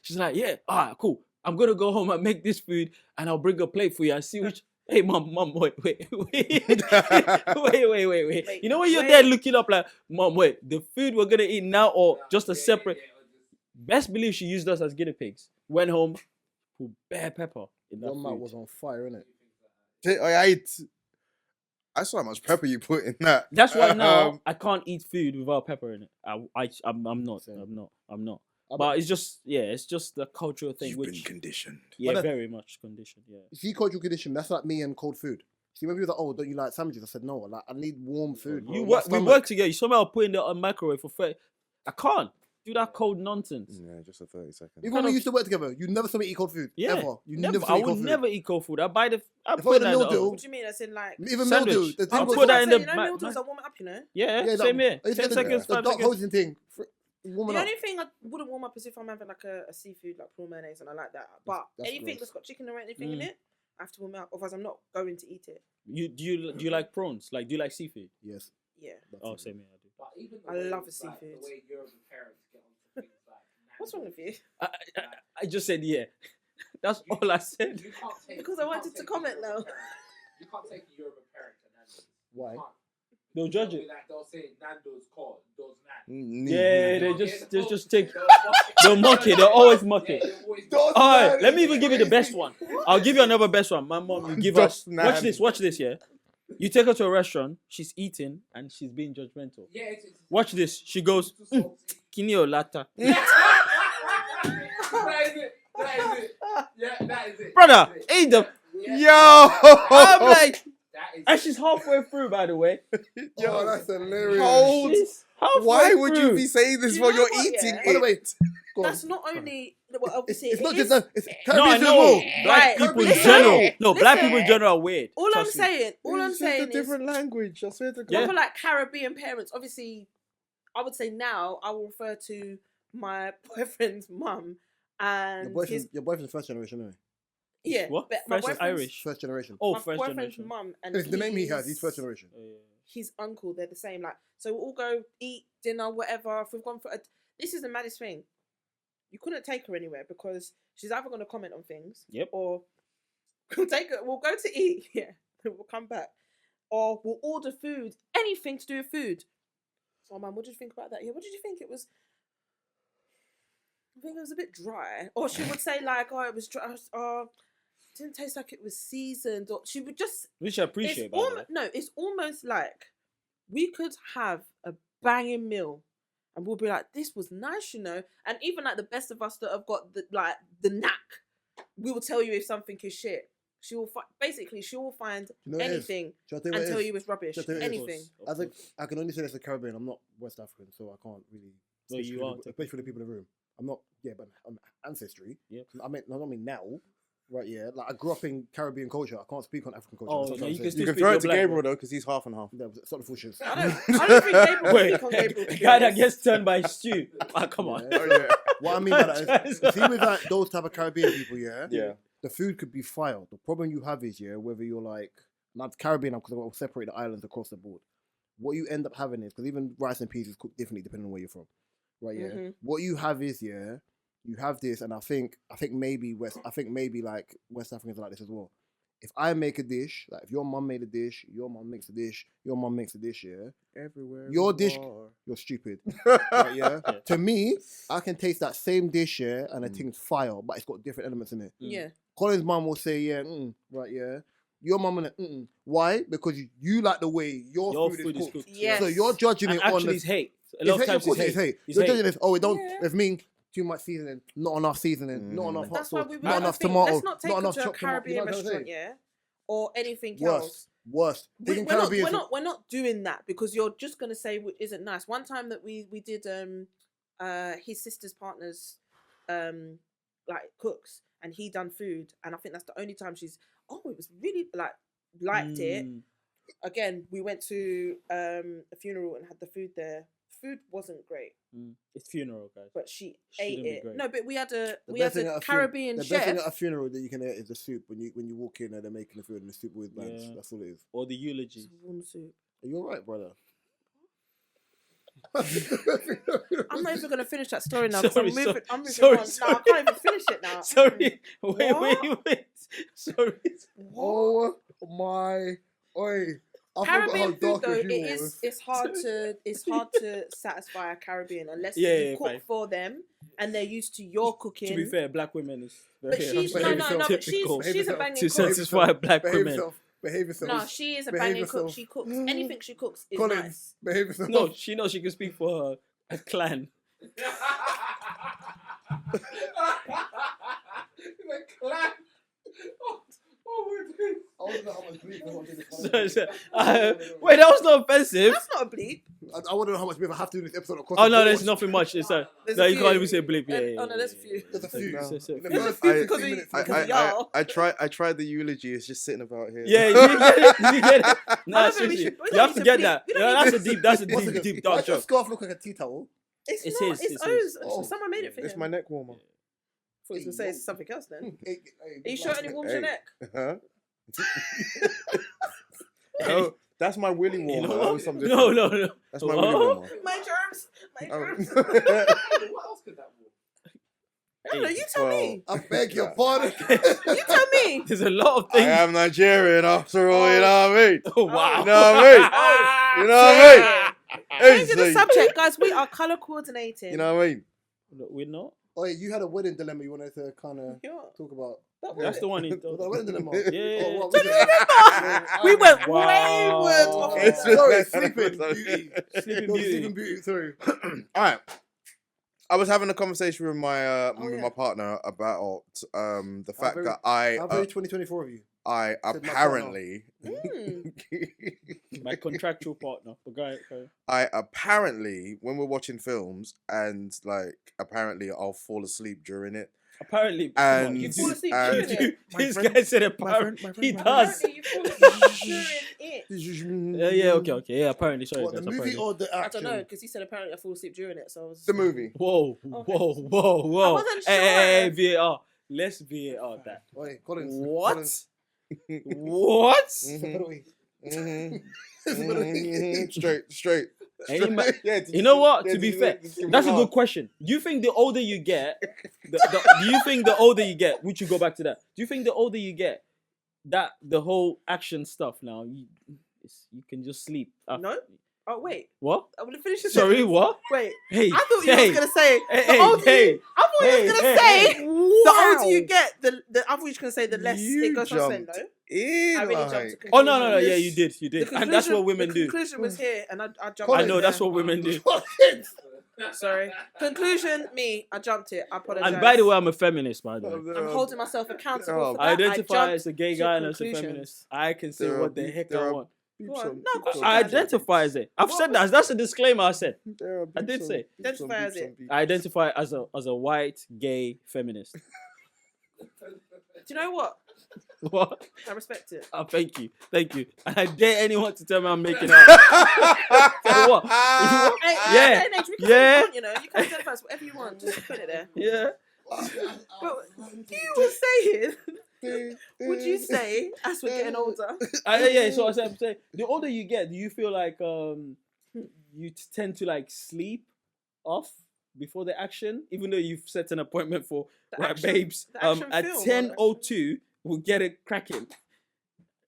She's like, yeah, all right, cool. I'm gonna go home and make this food and I'll bring a plate for you. I see which. Hey, mom, wait. wait. You know when you're there looking up like, mom, wait, the food we're gonna eat now or just a separate? Best believe she used us as guinea pigs. Went home, put bare pepper in that Your mouth food. was on fire, innit? I saw how much pepper you put in that. That's why now I can't eat food without pepper in it. I'm not. Same. I'm not. I But it's just the cultural thing. You've which been conditioned. yeah, But very much conditioned. Yeah. See, cultural condition, that's like me and cold food. See, when people were like, oh, don't you like sandwiches? I said, no, like, I need warm food. We My stomach- work together. You somehow put in the microwave for 30. I can't do that cold nonsense. Yeah, just a 30 seconds. Even kind when we of- used to work together, you never saw me eat cold food. Yeah, Ever. You never. never saw I me eat would cold food. never eat cold food. I buy the. I If I put had that a in meal the deal, oven. What do you mean? As in like. Even Sandwich. mildew. The I'll thing was put that in the You know, ma- meal deals, I warm it up, you know. Yeah, Yeah, same here. I used to 10 get seconds, the 5 dog seconds. hosing thing. Warming The up. only thing I wouldn't warm up is if I'm having like a seafood, like prawn mayonnaise, and I like that. But That's anything gross. that's got chicken or anything in it, I have to warm it up. Otherwise, I'm not going to eat it. Do you like prawns? Like, do you like seafood? Yes. Yeah. that's Oh, it. same here. I do. But even I love a seafood. The way European parents get onto things like What's wrong with you? I just said yeah. That's all I said. You can't take, Because you I wanted can't to take comment a now. European parent- You can't take a European parent to Nando's. You Why? can't. They'll judge They'll it. be like, they'll say Nando's called, those Nan. Yeah, They'll they just take. They'll mock it. They'll always mock it. Those All right, Nan let me is even give you the best one. I'll give you another best one. My mom, you give us. Dos Nan. Watch this, yeah. You take her to a restaurant, she's eating, and she's being judgmental. Yeah, it's Watch this. She goes, Kinio lata. That is it. Yeah, that is it. Brother, That is it. eat them. Yeah, Yo! I'm like, that is and it. she's halfway through, by the way. Oh, that's hilarious. Hold. She's halfway Why would you through. be saying this Do you while know you're what, eating yeah? By the it? way, go on. That's not only. Well, obviously, It's it not is- just that. It's No, I Caribbean as know. well. Black Right. people in Listen. general. No, black Listen. people in general are weird. All I'm Trust me. saying, It's just a is, different language. I swear to God. Yeah. proper like Caribbean parents. Obviously, I would say now I will refer to my boyfriend's mum and his Your boyfriend's first generation, anyway. yeah. What? but my First boyfriend's- Irish. First generation. Oh, my first boyfriend's generation. mum and It's the name he has. He's first generation. his uncle, they're the same. Like, so we'll all go eat dinner, whatever. If we've gone for this is the maddest thing. You couldn't take her anywhere because she's either going to comment on things, Yep. or we'll take her. We'll go to eat, yeah. We'll come back, or we'll order food, anything to do with food. So, man, what did you think about that? Yeah, what did you think? It was. I think it was a bit dry, or she would say like, "Oh, it was dry. Didn't taste like it was seasoned," or she would just. Which I appreciate, by the way. No, it's almost like we could have a banging meal and we'll be like, this was nice, you know. And even like the best of us that have got the knack, we will tell you if something is shit. She will find You know what it is? anything Shall I tell you what and it tell is? you it's rubbish. Shall I tell you what it is? Anything. I can only say this as a Caribbean. I'm not West African, so I can't really. No, you are. Especially for the people in the room. I'm not. Yeah, but I'm ancestry. Yep. I mean now. Right, yeah. Like I grew up in Caribbean culture. I can't speak on African culture. Oh, That's what no, I'm you saying. can still You can speak throw your it to black, Gabriel bro. though, because he's half and half. No, it's not the full shit. I don't think Gabriel will Wait, speak on Gabriel. to be guy that honest. gets turned by stew. Ah, come on. Yeah. Oh, yeah. What I mean by that is, see, with like those type of Caribbean people, yeah, Yeah. the food could be fire. The problem you have is, yeah, whether you're like, not Caribbean, because we'll separate the islands across the board. What you end up having is, because even rice and peas is cooked differently depending on where you're from, right? Yeah. Mhm. What you have is, yeah, you have this, and I think maybe like West Africans are like this as well. If I make a dish, like if your mum made a dish, your mum makes a dish, your mum makes a dish, yeah, Everywhere. Your you dish- are. you're stupid. Right, yeah. To me, I can taste that same dish, yeah, and the thing's fire, but it's got different elements in it. Yeah. Colin's mum will say, yeah, right, yeah. Your mum will, why? Because you like the way your food is cooked. Yes. So you're judging And it on actually, the. it's hate. A It's lot of hate, times of course it's it's hate. hate. It's You're hate. judging this. Oh, it don't. Yeah. With me, too much seasoning, not enough seasoning, not enough But hot that's why sauce, we not would enough think, tomato, let's not take not her enough to a chopped tomato. Caribbean You know what I'm restaurant, saying? yeah, or anything Worse, else. worse. Thinking Caribbean. We're not doing that because you're just gonna say what isn't nice. One time that we did his sister's partner's like cooks, and he done food, and I think that's the only time she's. Oh, it was really like liked it. Again, we went to a funeral and had the food there. Food wasn't great. It's funeral, guys. But she ate Shouldn't be it. great. No, but we had a best thing at a Caribbean The chef. best thing at a funeral that you can eat is the soup. When you walk in and they're making the food and the soup with blanch. Yeah. That's all it is. Or the eulogy. It's warm soup. Are you alright, brother? I'm not even gonna finish that story now because I'm moving. I'm moving sorry, on. sorry. No, I can't even finish it now. Sorry. What? Wait. Sorry. Oh my! Oi! I forgot Caribbean how food dark though, his humour was. it's hard to satisfy a Caribbean unless Yeah, you yeah, cook fine. for them and they're used to your cooking. To be fair, black women is but very she's Behave no, yourself. but she's typical Behave a yourself. banging to cook. satisfy black Behave women. yourself. Behave yourself. No, she is a Behave banging yourself. cook. She cooks anything she cooks is Colin, nice. behave yourself. No, she knows she can speak for her clan. The clan. I don't know how much beef I want to do this. Wait, that was not offensive. That's not a bleep. I want to know how much beef I have to do this episode. Oh no, there's nothing much. It's There's no, a you few. can't even say bleep. Yeah, Oh no, there's a few. There's a few. No. So- In the There's a first few 15 because we- minutes, because y'all. I tried the eulogy. It's just sitting about here. Yeah, you get it. You get it. Nah, don't think we seriously, should- we you don't have to need get to that. bleep. We Yeah, don't that's need a deep. That's a What's deep, it- deep why dark does your joke. scarf look like a tea towel? It's It's not. his, It's it's O's. his. Oh. Someone made it for It's him. my neck warmer. I thought he was gonna say it's something else then. Hey, Are you sure it only warms your Hey. neck? Huh? No, that's my willy You warmer. know That what? was something No, different. no, no. That's my What? willy warmer. My germs. My Oh. germs. What else could that be? No, you tell Well, me. I beg your pardon. You tell me. There's a lot of I things. am Nigerian after all, you know what I mean? Oh wow. You know what I mean? You know what I mean? Changing the Hey, subject, guys. We are color coordinating. you know what I mean? We're not. Oh, yeah, you had a wedding dilemma you wanted to kind of Yeah. talk about. That was That's it. the one. Was that a wedding dilemma? Yeah. Oh, what, Don't you was it? We went Wow. wayward off of It's that. Sorry, just- Sleeping Beauty. Sleeping No, Beauty. Sleeping Beauty, sorry. All right. I was having a conversation with my yeah. my partner about the fact very- that I How very 2024 of you? I Said my apparently My contractual partner. But go ahead. I apparently when we're watching films and like apparently I'll fall asleep during it. Apparently, And- you Fall asleep and- during it. This friend- guy said my apparently. friend- He my does. Apparently you fall asleep during it. Yeah, okay. Yeah, apparently. Sorry, What, the guys. movie Apparently. or the I action? don't know because he said apparently I fall asleep during it, so I was. The movie. Whoa, Okay. whoa. I wasn't Hey, sure. VAR. Let's VAR that. Wait, Collins. What? Collins. What? Mhm. Mhm. Mhm. Straight. Ain't ma- Yeah, You know what? yeah, To be just- fair, just give me that's a laugh. good question. Do you think the older you get, do you think the older you get, we should go back to that. Do you think the older you get, that the whole action stuff now, you can just sleep? No. Oh wait, What? I'm gonna finish this. Sorry, sentence. what? Wait, Hey, I thought you hey, was gonna say hey, the older hey, you. I thought you was gonna say the older you get, the I thought you was gonna say the less You it goes on. jumped No, in, I really like- jumped to conclusion. Oh no, yeah, you did, The and that's what women the do. conclusion was here, and I jumped. I Colin, know in that's there. what women do. Sorry. Conclusion, me. I jumped it. I apologize. And by the way, I'm a feminist, by the way. I'm holding myself accountable Oh, for that. I identify jumped as a gay to guy and as a conclusions. feminist. I can say There what are the beef- heck there I are want. Go on. some- No, of course some you I can. identify as it. I've What said that. That's a disclaimer I said. There are I did beeps say. on- beeps Identify on as beeps it. on beeps. I identify as a white gay feminist. Do you know what? What? I respect it. Oh, thank you. And I dare anyone to tell me I'm making up. So what? Hey, Yeah. hey, Nate, we can Yeah. say what you want, you know, you can identify as whatever you want. Just put it there. Yeah. But you were saying, would you say as we're getting older? Yeah. So I'm saying, the older you get, do you feel like you tend to like sleep off before the action, even though you've set an appointment for The right, action- babes? the action At film, 10:02, we'll get it cracking.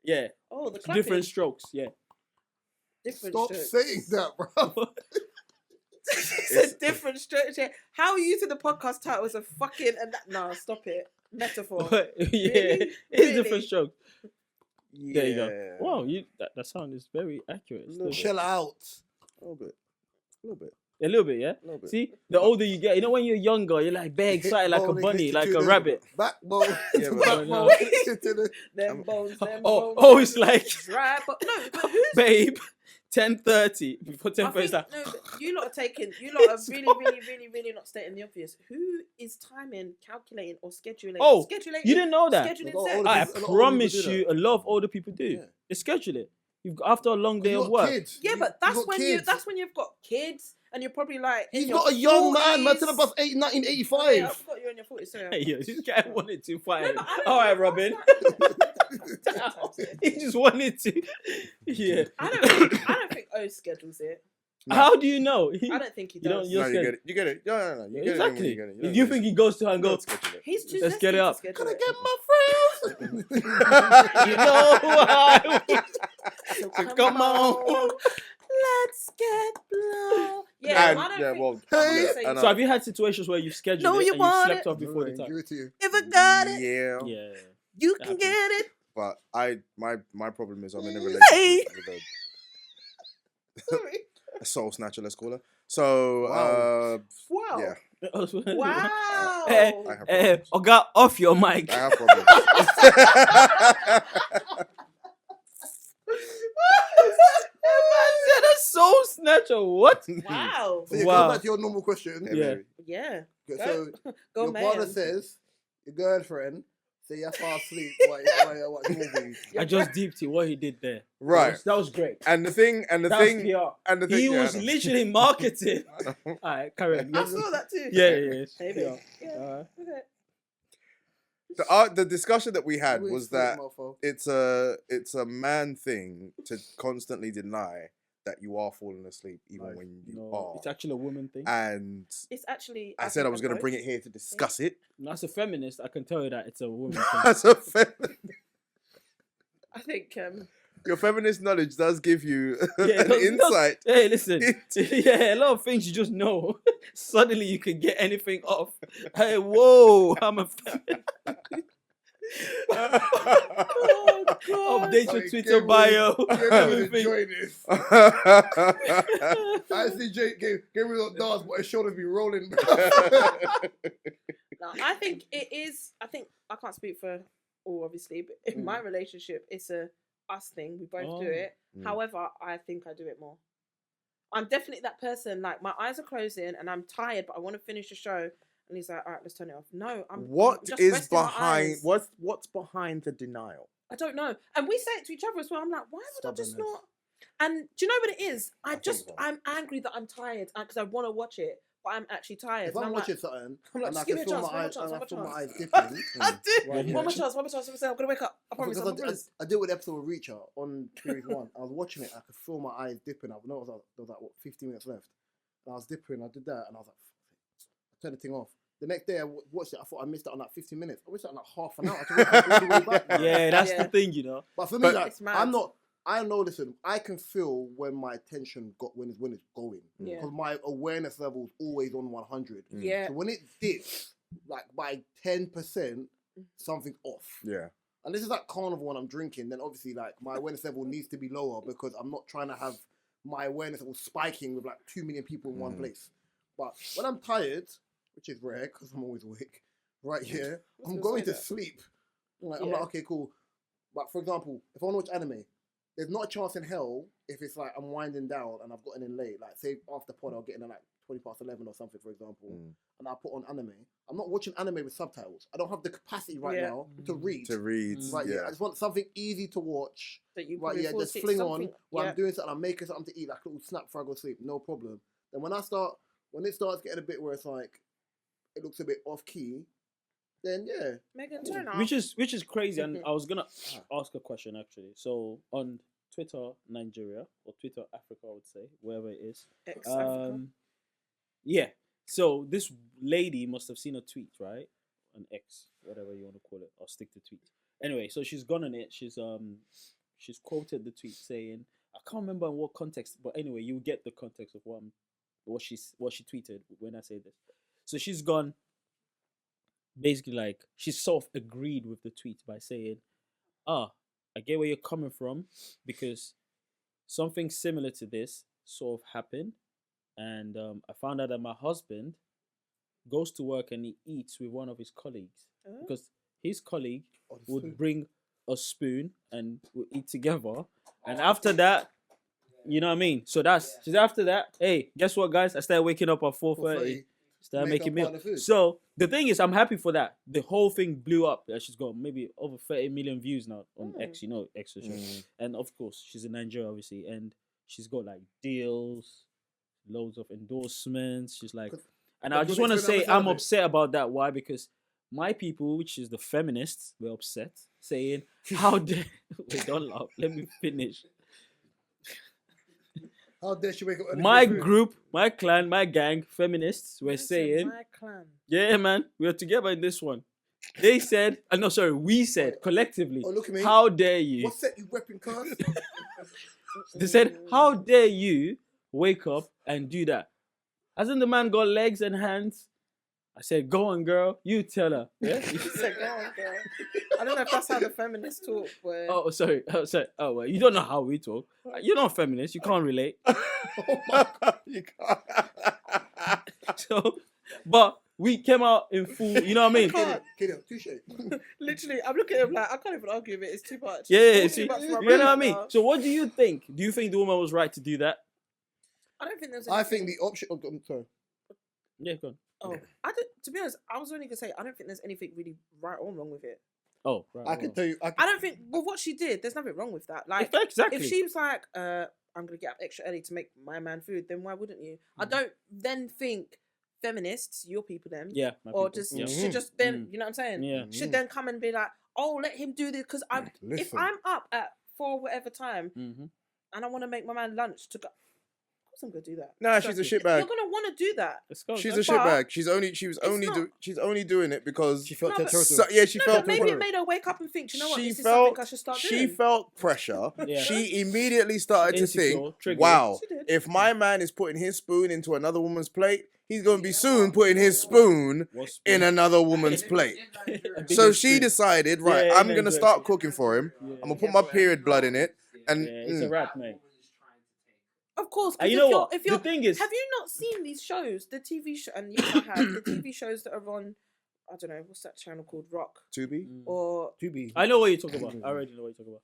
Yeah. Oh, the clapping. Different strokes. Yeah. Different Stop strokes. saying that, bro. It's a different strokes. Yeah. How are you using the podcast title as a fucking and that? No, stop it. Metaphor. Yeah. Really? It's Really? different strokes. There you go. Yeah. Wow, that sound is very accurate. It's Little still- Chill out. A little bit. A little bit, yeah. A little bit. See, the older you get, you know, when you're younger, you're like very excited, like a Bowling bunny, to like a the rabbit. Backbone. Yeah, but- Backbone. Wait. To the- Them bones, them Oh, bones. it's like, Dry, but no, but who's babe, 10:30 before I 10:30. think, It's like, no, but you lot are really not stating the obvious. Who is timing, calculating, or scheduling? Oh, scheduling. you didn't know that? Scheduling Well, sex. all I people- a lot of older promise people do you, that. a lot of older people do. Yeah. They schedule it. You've got, after a long day You of got work. kids. Yeah, but got kids. that's when you've got kids and you're probably like in He's your got a young 40s. man. Man, to the bus 1985. Yeah, I forgot you're in your 40s. Sorry. Hey, yo, this guy wanted to fight. No, but I don't All right, know Robin. what's He just wanted to. Yeah. I don't think O schedules it. No. How do you know? I don't think he You don't- does. you're No, you scared. get it. You get it. No. You get Exactly. it. You get it. If you think he goes to her and goes, He's too Let's get zesty it to up. schedule Can I it. get my friends? you know why? So Come on. Let's get blown. Yeah, And, I don't yeah, think. well, I wouldn't yeah, say and So have you had situations where you've scheduled No, it you and you want slept it. off before the Give time? it to you. if I got it, Yeah. Yeah. you That can happens. get it. But my problem is I'm in a Hey. relationship with Sorry. a soul snatcher, let's call her. So Wow. yeah, Wow. I have problems. Oga, off your mic. I have problems. Man said a soul snatcher. What? Wow. So you Wow. go back to your normal question. Yeah, Yeah. baby. Yeah. Okay, so Go your man. partner says your girlfriend say you fall asleep while watch movies. I just deeped it what he did there. Right. That was great. And the thing, That's PR. He yeah, was I know. literally marketing. I know. All right, carry on. I saw that too. Yeah. Maybe. Yeah. Yeah. Okay. The discussion that we had Wait was for it, that mofo. it's a man thing to constantly deny that you are falling asleep even Like, when you no, are. it's actually a woman thing. And It's actually. I said I think was they're going to bring both. it here to discuss it. As a feminist, I can tell you that it's a woman thing. As a I think. your feminist knowledge does give you Yeah, an those- insight. Hey, listen. Yeah, a lot of things you just know. Suddenly you can get anything off. Hey, whoa, I'm a feminist. Oh God. Update your Like, Twitter Gabriel- bio. Gabriel Everything. enjoy this. I see Gabriel on dance, but his shoulders be rolling. No, I think it is. I think I can't speak for all, obviously, but in my relationship, it's a us thing. We both do it. Mm. However, I think I do it more. I'm definitely that person. Like my eyes are closing and I'm tired, but I want to finish the show. And he's like, "All right, let's turn it off." No, I'm. What just is resting my behind? eyes. What's behind the denial? I don't know. And we say it to each other as well. I'm like, why would I just Stubbornness. not? And do you know what it is? think so. I'm angry that I'm tired because I want to watch it, but I'm actually tired. If And I'm like, watching something I'm like, and I just give can me a feel chance, my one more eyes, chance, and I one feel more my eyes chance. dipping, I do. Right, yeah. One more chance, one more chance. I'm gonna wake up. I promise. because I promise. I did with the episode of Reacher on series 1. I was watching it, I could feel my eyes dipping. I know there was like what, 15 minutes left. And I was dipping, I did that, and I was like, I turned the thing off. The next day I watched it, I thought I missed it on like 15 minutes. I missed it on like half an hour. I had to wait all the way back now. Yeah, that's Yeah. the thing, you know. But for me, But- like, It's mad. I know, listen, I can feel when my attention when it's going. Yeah. Because my awareness level is always on 100. Yeah. So when it dips, like by 10%, something's off. Yeah. And this is like carnival when I'm drinking, then obviously like my awareness level needs to be lower because I'm not trying to have my awareness level spiking with like 2 million people in one place. But when I'm tired, which is rare because I'm always awake, right here, was I'm gonna going say to that. sleep. I'm Yeah. like, okay, cool. But for example, if I want to watch anime, there's not a chance in hell if it's like I'm winding down and I've gotten in late. Like say after pod, I'll get in at like 20 past 11 or something, for example, and I put on anime. I'm not watching anime with subtitles. I don't have the capacity right now to read. To read. Right, yeah. Yeah. I just want something easy to watch. That you Right, probably yeah, fall just asleep, fling on something- while yeah. I'm doing something. I'm making something to eat, like a little snack before I go to sleep. No problem. Then when it starts getting a bit where it's like it looks a bit off key, then yeah, Megan, turn off. Which is crazy, and I was gonna ask a question actually. So on Twitter Nigeria or Twitter Africa, I would say, wherever it is. Ex-Africa. Yeah. So this lady must have seen a tweet, right? An X, whatever you want to call it. I'll stick to tweet. Anyway, so she's gone on it. She's quoted the tweet saying, I can't remember in what context, but anyway, you get the context of what she tweeted when I say this. So she's gone. Basically, like she sort of agreed with the tweet by saying, I get where you're coming from because something similar to this sort of happened. And I found out that my husband goes to work and he eats with one of his colleagues because his colleague would bring a spoon and we'll eat together. And after that, You know what I mean? So that's she's after that. Hey, guess what, guys? I started waking up at 4:30. Started Make making up meal. partner food. So the thing is, I'm happy for that. The whole thing blew up. She's got maybe over 30 million views now on X. You know, X for sure. And of course, she's in Nigeria, obviously, and she's got like deals, loads of endorsements. She's like, and I but just you want to explain the say other side I'm of it. upset about that. Why? Because my people, which is the feminists, were upset, saying, "How dare?" Wait, don't laugh. Let me finish. How dare she wake up? early My for food? group, my clan, my gang, feminists were I said saying, my clan. yeah, man, we are together in this one. They said, no, sorry, we said collectively, Oh, look at me. how dare you? What's that, you weapon cuz? They said, how dare you wake up and do that? Hasn't the man got legs and hands? I said, go on, girl, you tell her. Yeah? He said, "Go on, girl." I don't know if that's how the feminists talk, but Oh, sorry. Oh, well, you don't know how we talk. You're not feminist. You can't relate. Oh my God, you can't. So, but we came out in full, you know what I mean? Kid, touche. literally, I'm looking at him like I can't even argue with it. It's too much. Yeah, It's see, too much for you my know brain what I right mean? now. So what do you think? Do you think the woman was right to do that? I don't think there's. I think anything- the option. Oh, I'm sorry. Yeah, go on. Oh, I don't, to be honest, I was only gonna say I don't think there's anything really right or wrong with it. Oh, right. I can tell you. I don't think with what she did, there's nothing wrong with that. Like, Exactly. if she was like, I'm gonna get up extra early to make my man food, then why wouldn't you? I don't then think feminists, your people, them, yeah, my or people. just yeah. should just then, you know what I'm saying? Yeah. Should then come and be like, oh, let him do this because I'm. If Listen. I'm up at 4 whatever time Mm-hmm. and I want to make my man lunch to go, of course I'm gonna do that. Nah, she's a shitbag. You're gonna want to do that. Let's go. She's go. a shitbag. She was only not. she's only doing it because She felt No, but- territorial. yeah, she No, felt but maybe it made her wake up and think, "Do you know what, she this is felt something I should start she doing." felt pressure. Yeah. She immediately started to Insecure, think, triggered. wow, She did. if my man is putting his spoon into another woman's plate, he's going to be soon putting his spoon What's in another woman's plate. So she decided, right, Yeah, I'm in going to Nigeria. start cooking for him. I'm going to put my period blood in it. And Yeah, it's a wrap, mate. Of course, And you if know you're, what? if you're, The thing is, have you not seen these shows, the TV show, and yes, I have the TV shows that are on, I don't know, what's that channel called, Rock, to be. or To be. I know what you're talking about. I already know what you're talking about.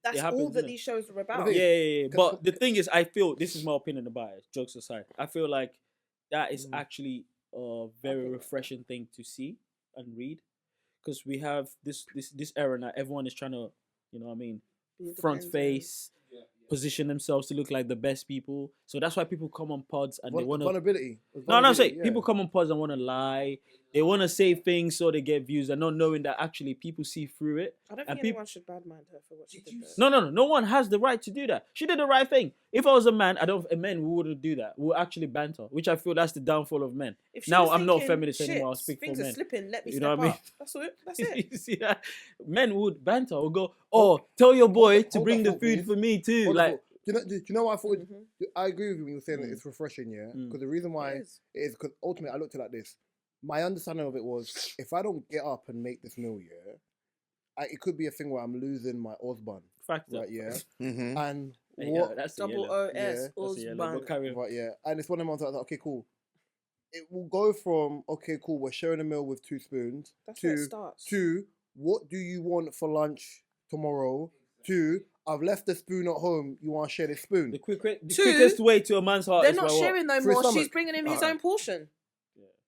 that's happens, all that innit? these shows are about. But Yeah. But the thing is, I feel this is my opinion about it. Jokes aside, I feel like that is actually a very refreshing thing to see and read, because we have this era now. Everyone is trying to, you know what I mean, Be front independent. face, position themselves to look like the best people. So that's why people come on pods and they want to. Vulnerability. No, I'm saying Yeah. people come on pods and want to lie. They want to say things so they get views, and not knowing that actually people see through it. I don't And think anyone should badmind her for what she did. No, no one has the right to do that. She did the right thing. If I was a man, men wouldn't do that. We would actually banter, which I feel that's the downfall of men. If she Now was I'm not a thinking, feminist "Shit, anymore. I'll speak for things men. are slipping. Let me You step know what I mean? up. That's it. That's it. You see that? Men would banter or go, "Oh, tell your boy to hold bring that the thought, food please. for me too." Hold Like, on, do you know what I thought? Mhm. I agree with you when you're saying that it's refreshing, yeah. Because the reason why It it is. is because ultimately I looked at it like this. My understanding of it was if I don't get up and make this meal, yeah, it could be a thing where I'm losing my Osborne, fact, right? Yeah, Mm-hmm. and Hey, what? yeah, that's a Double yellow. OS. Yeah, That's a yellow. But Osborne. carry on. Right, yeah, and it's one of them ones I was like, okay, cool. It will go from okay, cool, we're sharing a meal with 2 spoons That's where it to starts. what do you want for lunch tomorrow? To I've left the spoon at home. You want to share the spoon? The Two, quickest way to a man's heart They're is not by what? sharing no For his more. She's stomach. bringing him his Alright. own portion.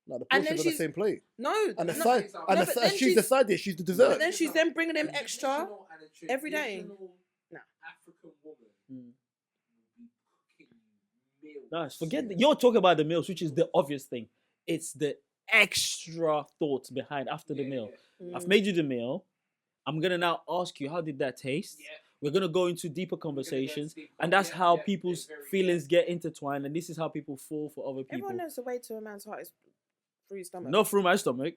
Like the And then portions on the she's- same plate. No, And the no, side, no, and the but side, then she's the side dish. She's the dessert. But then she's then bringing him extra every day. Nah. African woman Mm. will be cooking meals. Nice. You're talking about the meals, which is the obvious thing. It's the extra thoughts behind after the meal. I've made you the meal. I'm gonna now ask you, how did that taste? Yeah. We're gonna go into deeper conversations, deeper. and that's Yeah, how yeah, people's yeah, very feelings get intertwined, and this is how people fall for other people. Everyone knows the way to a man's heart is through his stomach. Not through my stomach.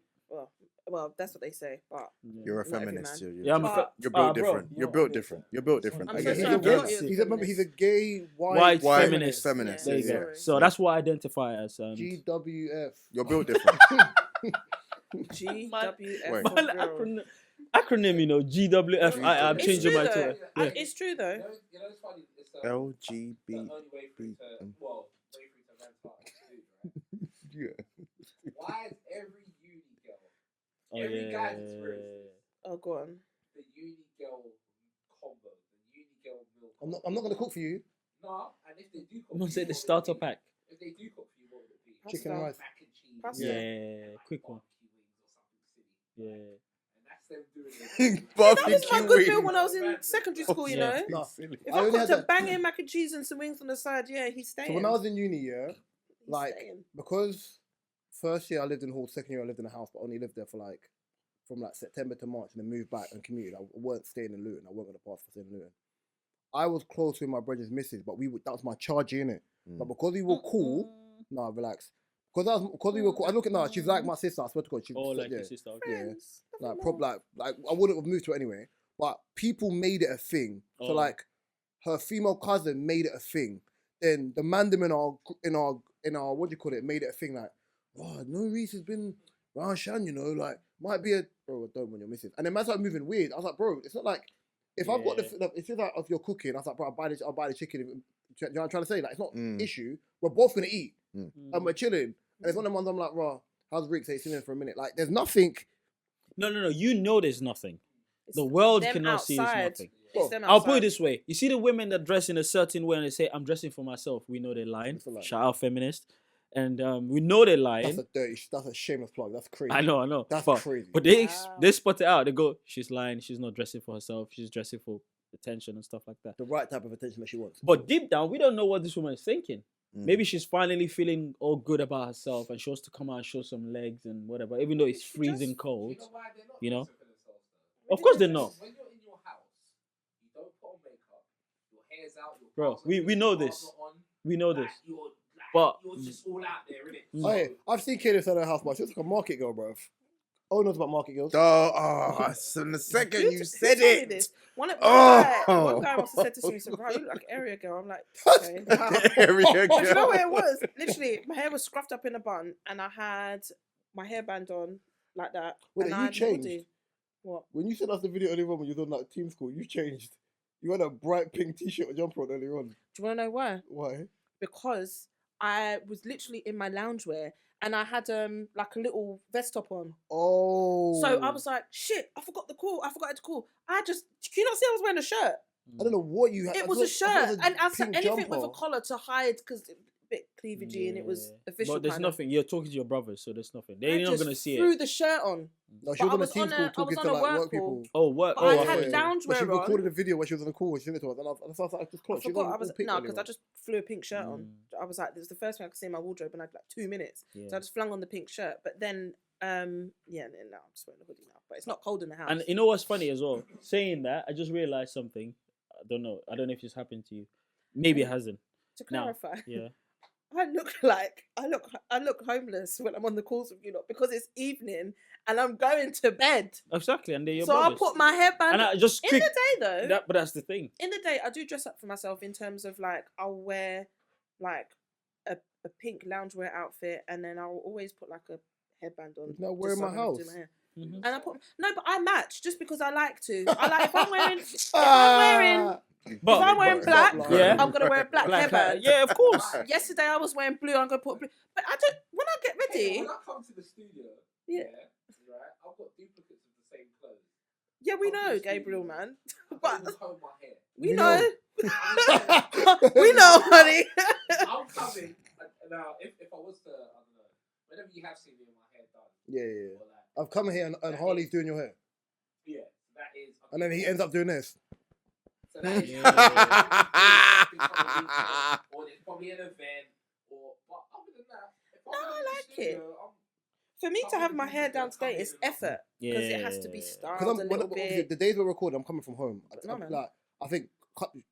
Well, that's what they say. But You're a Not every feminist. man. Yeah, I'm a But- You're Ah, built bro. different. You're built different. You're built different. I'm I so get He's it. sorry, a, I forgot he's, you're he's a, remember, he's a gay White feminist. Feminist. There you yeah. go. Sorry. So that's what I identify as. GWF. You're built different. GWF. Wait. for Man, real. acronym, you know, GWF. I'm It's changing true my though. Twitter. Yeah. It's true though. You know, it's funny. It's the LGBT. only way for you to, well, way for you to rent out food, right? Yeah. Why is every uni girl, Oh, every yeah, guy's yeah, experience, Oh, go on. the uni girl combo, the uni girl meal I'm combo? not gonna cook for you. No, and if they do cook, I'm gonna say the what would it starter be? pack. If they do cook for you, what would it be? Chicken and rice. Mac and cheese. Pasta. Yeah, like quick one. barbecue wings or something silly. Yeah. And that's them doing it. That was my Barbecue good meal wings. when I was in secondary school, you Yeah. know. No. If I I only cooked had a that- banging mac and cheese and some wings on the side, yeah, he's staying. So when I was in uni, yeah, He's like staying. because first year I lived in hall, second year I lived in a house, but only lived there for like from like September to March, and then moved back and commuted. I weren't staying in Luton. I weren't gonna pass for staying in Luton. I was close with my brother's missus, but that was my charge in it. But because we were cool, nah, relax. Because we were cool. I look at her, she's like my sister. I swear to God, she's Oh, like yeah, your sister. Okay. yeah. Friends, Like, nothing more. like I wouldn't have moved to it anyway. But people made it a thing. So Oh. like, her female cousin made it a thing. Then the mandem in our what do you call it made it a thing. Like, oh, no Reese has been round Shan, you know, like might be a bro. I don't want your missus. And then man started moving weird. I was like, bro, it's not like if I've got it's just like if you're cooking. I was like, bro, I'll buy the chicken. Do you know what I'm trying to say? Like, it's not issue. We're both gonna eat and we're chilling. And it's one of the ones I'm like, bro, how's Rick? Say he's sitting there for a minute. Like, there's nothing. No. You know there's nothing. It's The world them cannot see there's outside. nothing. It's them I'll put it outside. this way. You see the women that dress in a certain way and they say, I'm dressing for myself. We know they're lying. It's a lie. Shout out feminist. And we know they're lying. That's a shameless plug. That's crazy. I know. That's but, crazy. But they Wow. they spot it out. They go, she's lying. She's not dressing for herself. She's dressing for attention and stuff like that. The right type of attention that she wants. But deep down, we don't know what this woman is thinking. Mm. Maybe she's finally feeling all good about herself and she wants to come out and show some legs and whatever, even though it's freezing cold. You know why they're not You know? dressing for themselves, though? Of course they're not. When you're in your house, you don't put on makeup, your hair's out, your Bro, clothes we are know your this. clothes are on, We know like, this. But But- you're just all out there, innit? Mm. So, Hey, I've seen Kayla at her house, but she looks like a market girl, bro. Oh, knows about market girls. So in the second Who you t- said who told you it. this? One Oh. guy must have said to me, so, bro, you look like area girl. I'm like, okay. Area But you know girl. what it was? Literally, my hair was scruffed up in a bun, and I had my hairband on like that. Wait, and I you had a changed? hoodie. What? When you sent us the video earlier on when you was on that team school, you changed. You had a bright pink t-shirt or jumper on earlier on. Do you want to know why? Why? Because I was literally in my loungewear, and I had like a little vest top on. Oh. So I was like, shit, I forgot to call. Can you not see I was wearing a shirt? I don't know what you had. It I was a thought- I thought it shirt, was and I said pink anything with a jumper. collar to hide because a bit cleavagey, and it was Yeah. official. But there's kinda. nothing. You're talking to your brothers, so there's nothing. They're I not just going to see threw it. the shirt on. No, she But was I on a was team on school a- I talking was to on a like work work people. call. Oh, what? But Oh, I I had thought- loungewear But she on. recorded a video where she was on a call. She sent it to us, and I just just I clocked. She was forgot. on I was pink no, because earlier I just flew a pink shirt on. Mm. I was like, this is the first thing I could see in my wardrobe, and I had like 2 minutes. Yeah. So I just flung on the pink shirt. But then, now I'm just wearing a hoodie now. But it's not cold in the house. And you know what's funny as well? Saying that, I just realized something. I don't know if it's happened to you. Maybe it hasn't. to now. clarify, Yeah. I look homeless when I'm on the calls with you lot because it's evening and I'm going to bed. Exactly. And they're your So brothers. I put my hairband And I just in quick. the day though. But that's the thing. In the day, I do dress up for myself in terms of like I'll wear like a pink loungewear outfit, and then I'll always put like a headband on. Now just wear so my I don't have to do house. my hair. Mhm. And I put but I match just because I like to. I like if I'm wearing But if I'm wearing black, Yeah. I'm gonna wear a black hairband. Yeah, of course. Yesterday I was wearing blue. I'm gonna put blue. But I don't. When I get ready, When I come to the studio, Yeah. right, I've got duplicates of the same clothes. yeah, we Come to know, the Gabriel, studio. man. I But don't even comb my hair. we We know. know. We know, honey. I'm coming. Now, if I was to, I don't know, whenever you have seen me with my hair done, Yeah. or like, I've come here and Harley's doing your hair, yeah, that is. and then he ends up doing this. So that is. Yeah. Or there's probably an event, but other than that, if I'm No, I in the like studio, it. For me to have my hair down today is effort because it has to be Yeah. styled Because a little obviously bit. the days we're recording, I'm coming from home. No, I'm man. like, I think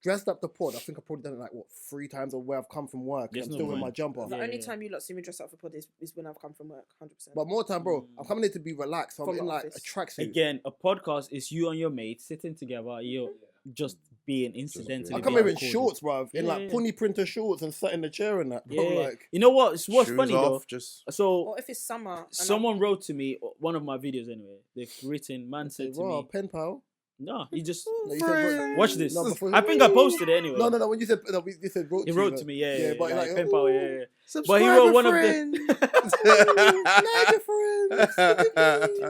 dressed up the pod. I think I've probably done it like 3 times of where I've come from work. Yes, I'm no, still in man. my jumper. The Yeah, only yeah. time you lot see me dress up for pod is when I've come from work, 100%. But more time, bro. I'm coming here to be relaxed. So I'm From in the like a office. tracksuit. Again, a podcast is you and your mate sitting together. You're just being incidentally. I come being here in recorded. shorts, bruv. In Yeah, like yeah. pony printer shorts and sat in the chair and that. Bro, Yeah. like, You know what? What's Shoes funny off, though? just So Or if it's summer. and someone wrote to me, one of my videos anyway. They've written, man said to raw me, pen pal. no, he just No, you said, watch this. No, before- I think I posted it anyway. No. When you said you said wrote He to wrote you, to me, yeah, but like, like, pen pal, ooh, yeah. But he wrote one of the.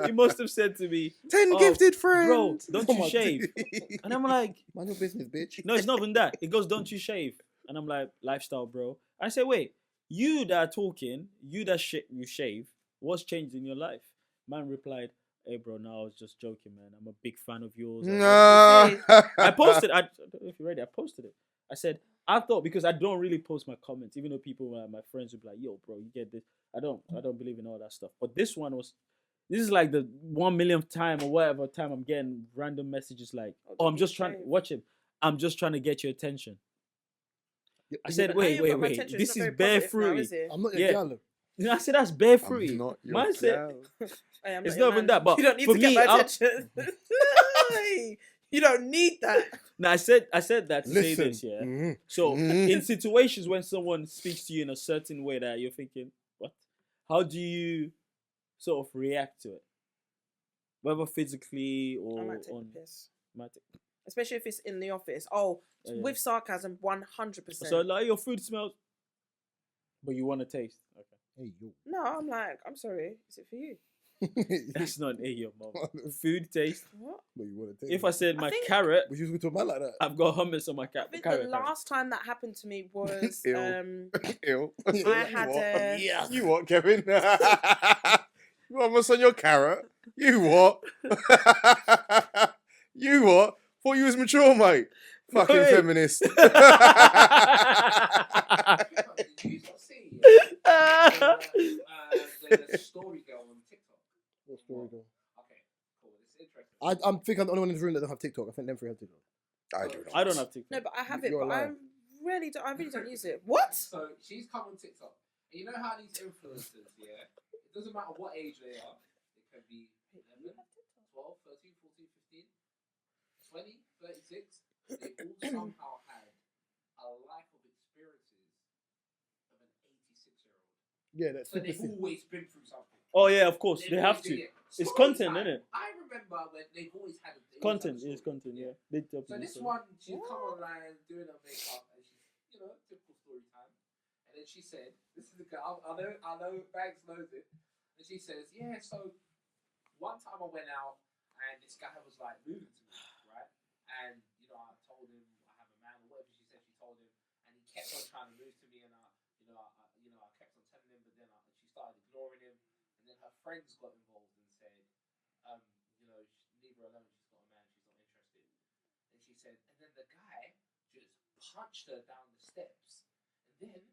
He must have said to me, 10 "Oh, gifted friends. bro, don't Oh you my shave?" days. And I'm like, Mind your business, bitch. no, it's not even that. It goes, don't you shave? And I'm like, lifestyle, bro. I say, wait, you that are talking, you that you shave, what's changed in your life? Man replied, hey, bro, no, I was just joking, man. I'm a big fan of yours. I posted, I don't know if you read it, I posted it. I said, I thought, because I don't really post my comments, even though people, my friends would be like, yo, bro, you get this. I don't believe in all that stuff. But this is like the 1 millionth time or whatever time I'm getting random messages like, oh, I'm just trying to watch him. I'm just trying to get your attention. I said, wait. This is bare fruity. I'm not your gal. I said, that's bare fruity. Man said, it's not even that. But you don't need for to me, get my attention. You don't need that. No, I said that to say this, yeah. Mm-hmm. So in situations when someone speaks to you in a certain way that you're thinking, what? How do you sort of react to it? Whether physically or I might take on the piss. Especially if it's in the office. With sarcasm, 100%. So like your food smells, but you want to taste. Okay. Hey yo. No, I'm like, I'm sorry. Is it for you? That's not a your mom. Food taste. What? But you want to taste. If I said my carrot, would you to a man like that? I've got hummus on my carrot. I think the last time that happened to me was Ew. I had You what, Kevin? You hummus on your carrot? You what? You what? Thought you was mature, mate. Fucking feminist. Did you not see the story girl on TikTok? What story girl? Okay, cool. It's interesting. I think I'm the only one in this room that don't have TikTok. I think them three have TikTok. I don't have TikTok. No, but I have it. You're But I really don't use it. What? So she's come on TikTok. And you know how these influencers, yeah? It doesn't matter what age they are. It can be 11, 12, 13, 14, 15, 20, 36. They all somehow had a life of experiences of an 86-year-old. Yeah, that's so they've always been through something. Oh yeah, of course they have to. It's content, isn't it? I remember when they've always had content. It is content, yeah. So this one, she's come online doing her makeup, and she's, typical story time. And then she said, "This is the girl. I know, Bags knows it." And she says, "Yeah, so one time I went out, and this guy was like moving to me, right? And I told him I have a man or whatever." She said she told him, and he kept on trying to move to me, and I kept on telling him, but then she started ignoring him, and then her friends got involved and said, leave her alone. She's got a man. She's not interested." And she said, and then the guy just punched her down the steps, and then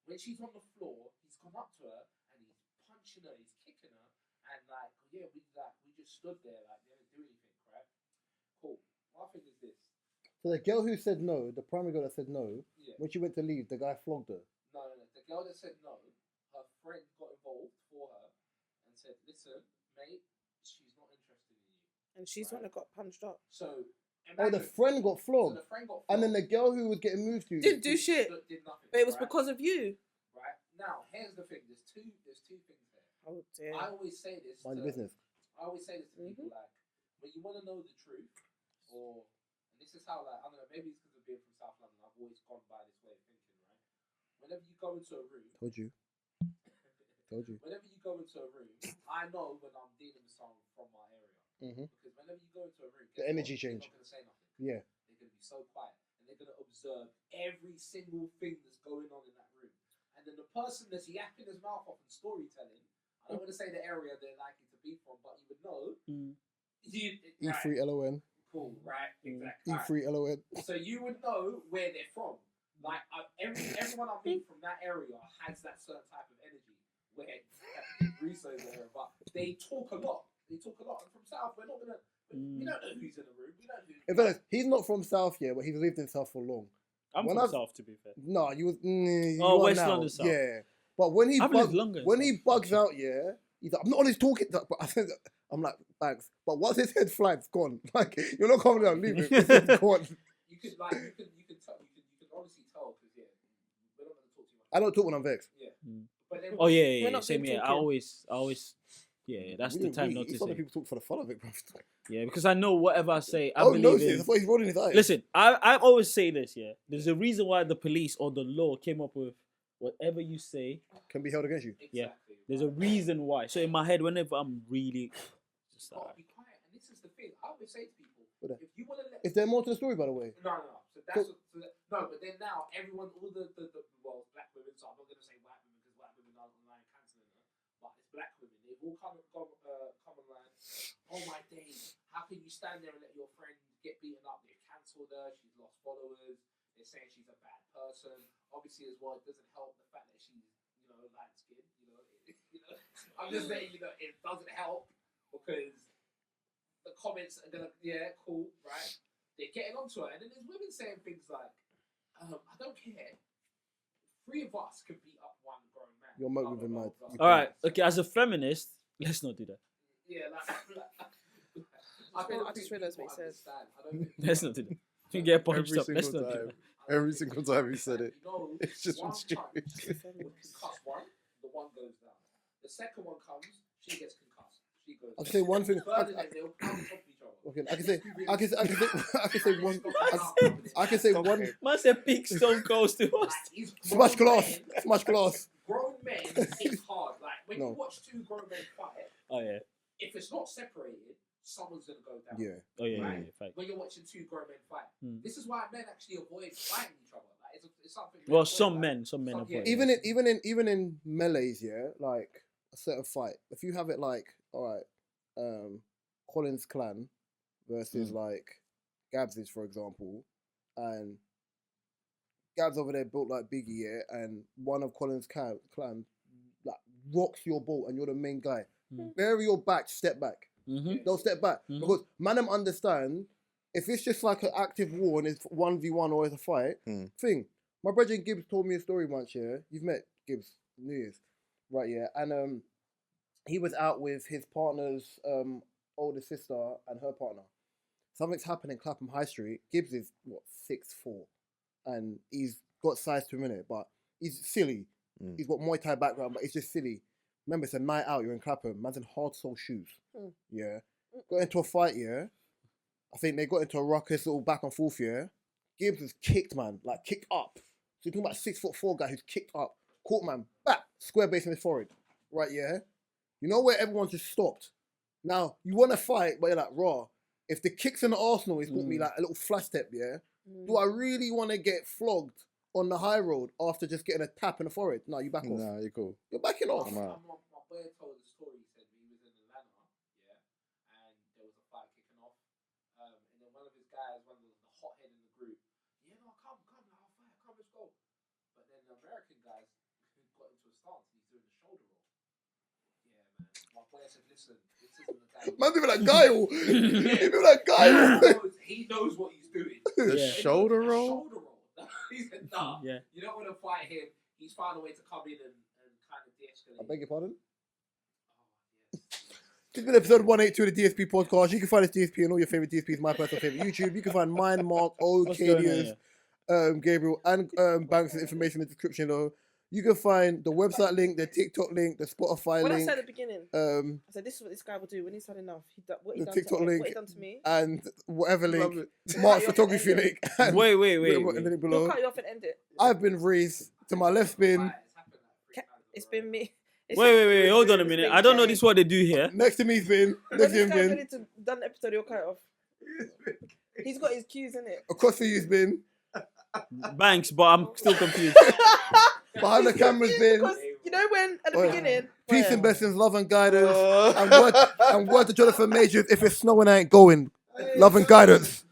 when she's on the floor, he's come up to her and he's punching her, he's kicking her, and we just stood there like they didn't do anything, right? Cool. My thing is this. So the girl who said no, the primary girl that said no, Yeah. when she went to leave, the guy flogged her. No. The girl that said no, her friend got involved for her and said, "Listen, mate, she's not interested in you." And she's the one that got punched up. So the friend got flogged. So the friend got flogged. And then the girl who was getting moved to didn't do shit. Did nothing. But it was because of you. Right. Now, here's the thing. There's two things there. Oh dear. I always say this. Mind your business. I always say this to people, like, when you want to know the truth, and this is how, like, I don't know, maybe it's because of being from South London, I've always gone by this way of thinking, right? Whenever you go into a room, Told you. Whenever you go into a room, I know when I'm dealing with someone from my area. Mm-hmm. Because whenever you go into a room, the energy change. They're not going to say nothing. Yeah. They're going to be so quiet, and they're going to observe every single thing that's going on in that room. And then the person that's yapping his mouth off and storytelling, I don't want to say the area they're likely to be from, but you would know. E3LON. Cool, right? Exactly. E3LON. So you would know where they're from. Like everyone I meet from that area has that certain type of energy where research there, but they talk a lot. And from South, we're not gonna. We don't know who's in the room. We don't know. In fact, he's not from South yet, but he's lived in South for long. I'm from South, to be fair. No, you was. West London South. Yeah, but when he bugs out, yeah, he's like, I'm not on his talking. But I'm like, thanks. But once his head flags, gone. Like you're not coming down, leave it. Gone. You could honestly tell because we're not gonna talk too much. I don't talk when I'm vexed. Yeah. But then, yeah. Same here. I always. Yeah, that's the time not to say. People talk for the fun of it, bro. Yeah, because I know whatever I say, I believe no, in. that's why he's rolling his eyes. Listen, I always say this, yeah. There's a reason why the police or the law came up with whatever you say can be held against you. Exactly. Yeah, there's a reason why. So in my head, whenever I'm really just be quiet. And this is the thing. I always say to people, if you want to let... Is there more to the story, by the way? No. So No, but then now everyone, all the well, black women. So I'm not gonna say white women because white women are online cancelling her, but it's black women. They've all come online. Oh my days! How can you stand there and let your friend get beaten up? They've cancelled her. She's lost followers. They're saying she's a bad person. Obviously, as well, it doesn't help the fact that she's light skinned. I'm just saying, it doesn't help because the comments are gonna cool, right? They're getting onto her, and then there's women saying things like, I don't care. 3 of us can beat up one grown man. You're moving mad. All right, okay. As a feminist, let's not do that. Yeah, I just realised what he said. Let's not do that. You get punched up. Let's not do that. Every single time he said it, it's just one stupid. concuss one, the one goes down. The second one comes, she gets concussed. She goes. I can say one thing. Third, they'll come on top of each other. Okay, I can say one. Man said big stone cold to us. Smash glass. Grown men hit hard. Like when you watch 2 grown men fight. Oh yeah. If it's not separated, someone's gonna go down. Yeah. Oh yeah. Right? Yeah. When you're watching 2 grown men fight, this is why men actually avoid fighting each other. Like it's something. Well, some men avoid. Even in melees, like a certain fight. If you have it like, all right, Collins clan versus like Gabs's, for example, and Gabs over there built like Biggie, and one of Collins' clan like rocks your boat, and you're the main guy. Bury your back, step back. Don't step back because man, them understand. If it's just like an active war and it's 1v1 or it's a fight thing. My brother Gibbs told me a story once. Yeah, you've met Gibbs New Year's, right? Yeah, and he was out with his partner's older sister and her partner. Something's happened in Clapham High Street. Gibbs is 6'4", and he's got size to a minute, but he's silly. He's got Muay Thai background, but he's just silly. Remember, it's a night out. You're in Clapham. Man's in hard sole shoes. Yeah, got into a fight. Yeah, I think they got into a ruckus, little back and forth. Yeah, Gibbs was kicked, man, like kicked up. So you're talking about a 6'4" guy who's kicked up, caught man, back, square base in his forehead. Right? Yeah. You know where everyone's just stopped. Now you want to fight, but you're like, raw. If the kicks in the Arsenal is got me like a little flash step, yeah. Do I really want to get flogged on the high road after just getting a tap in the forehead? No, you back off. Nah, you're cool. You're backing off. My boy told the story. He said he was in Atlanta, and there was a fight kicking off. And then one of his guys, one of the hothead in the group, no, come, I'll fight, come, let's go. But then the American guys got into a stance, and he's doing the shoulder roll. Yeah, man. My boy said, listen, this isn't the guy. Man, people like Guile. People like Guile. He knows what he's doing. The shoulder roll? Shoulder roll. He said, nah, you don't want to fight him. He's found a way to come in and kind of de-escalate. I beg your pardon? This has been episode 182 of the DSP podcast. You can find this DSP and all your favorite DSPs, my personal favorite YouTube. You can find mine, Mark, Ocadius, Gabriel, and Banks' information in the description below. You can find the website link, the TikTok link, the Spotify When link. I said at the beginning, I said, this is what this guy will do when he's had enough. What he the done TikTok to me, link what he done to me. and whatever link, Mark's photography link. And Wait. the link below. He'll cut you off and end it. I've been Reese. To my left spin. It's been me. Wait, hold on a minute. I don't know this what they do here. Next to me's been. When Next to this him guy's been. ready to done the episode, he'll cut it off. He's got his cues in it. Across for you's been. Banks, but I'm still confused. Behind the camera's been. Because you know when at the beginning. Peace and blessings, love and guidance. And word to Jonathan Majors, if it's snowing, I ain't going. Love and guidance.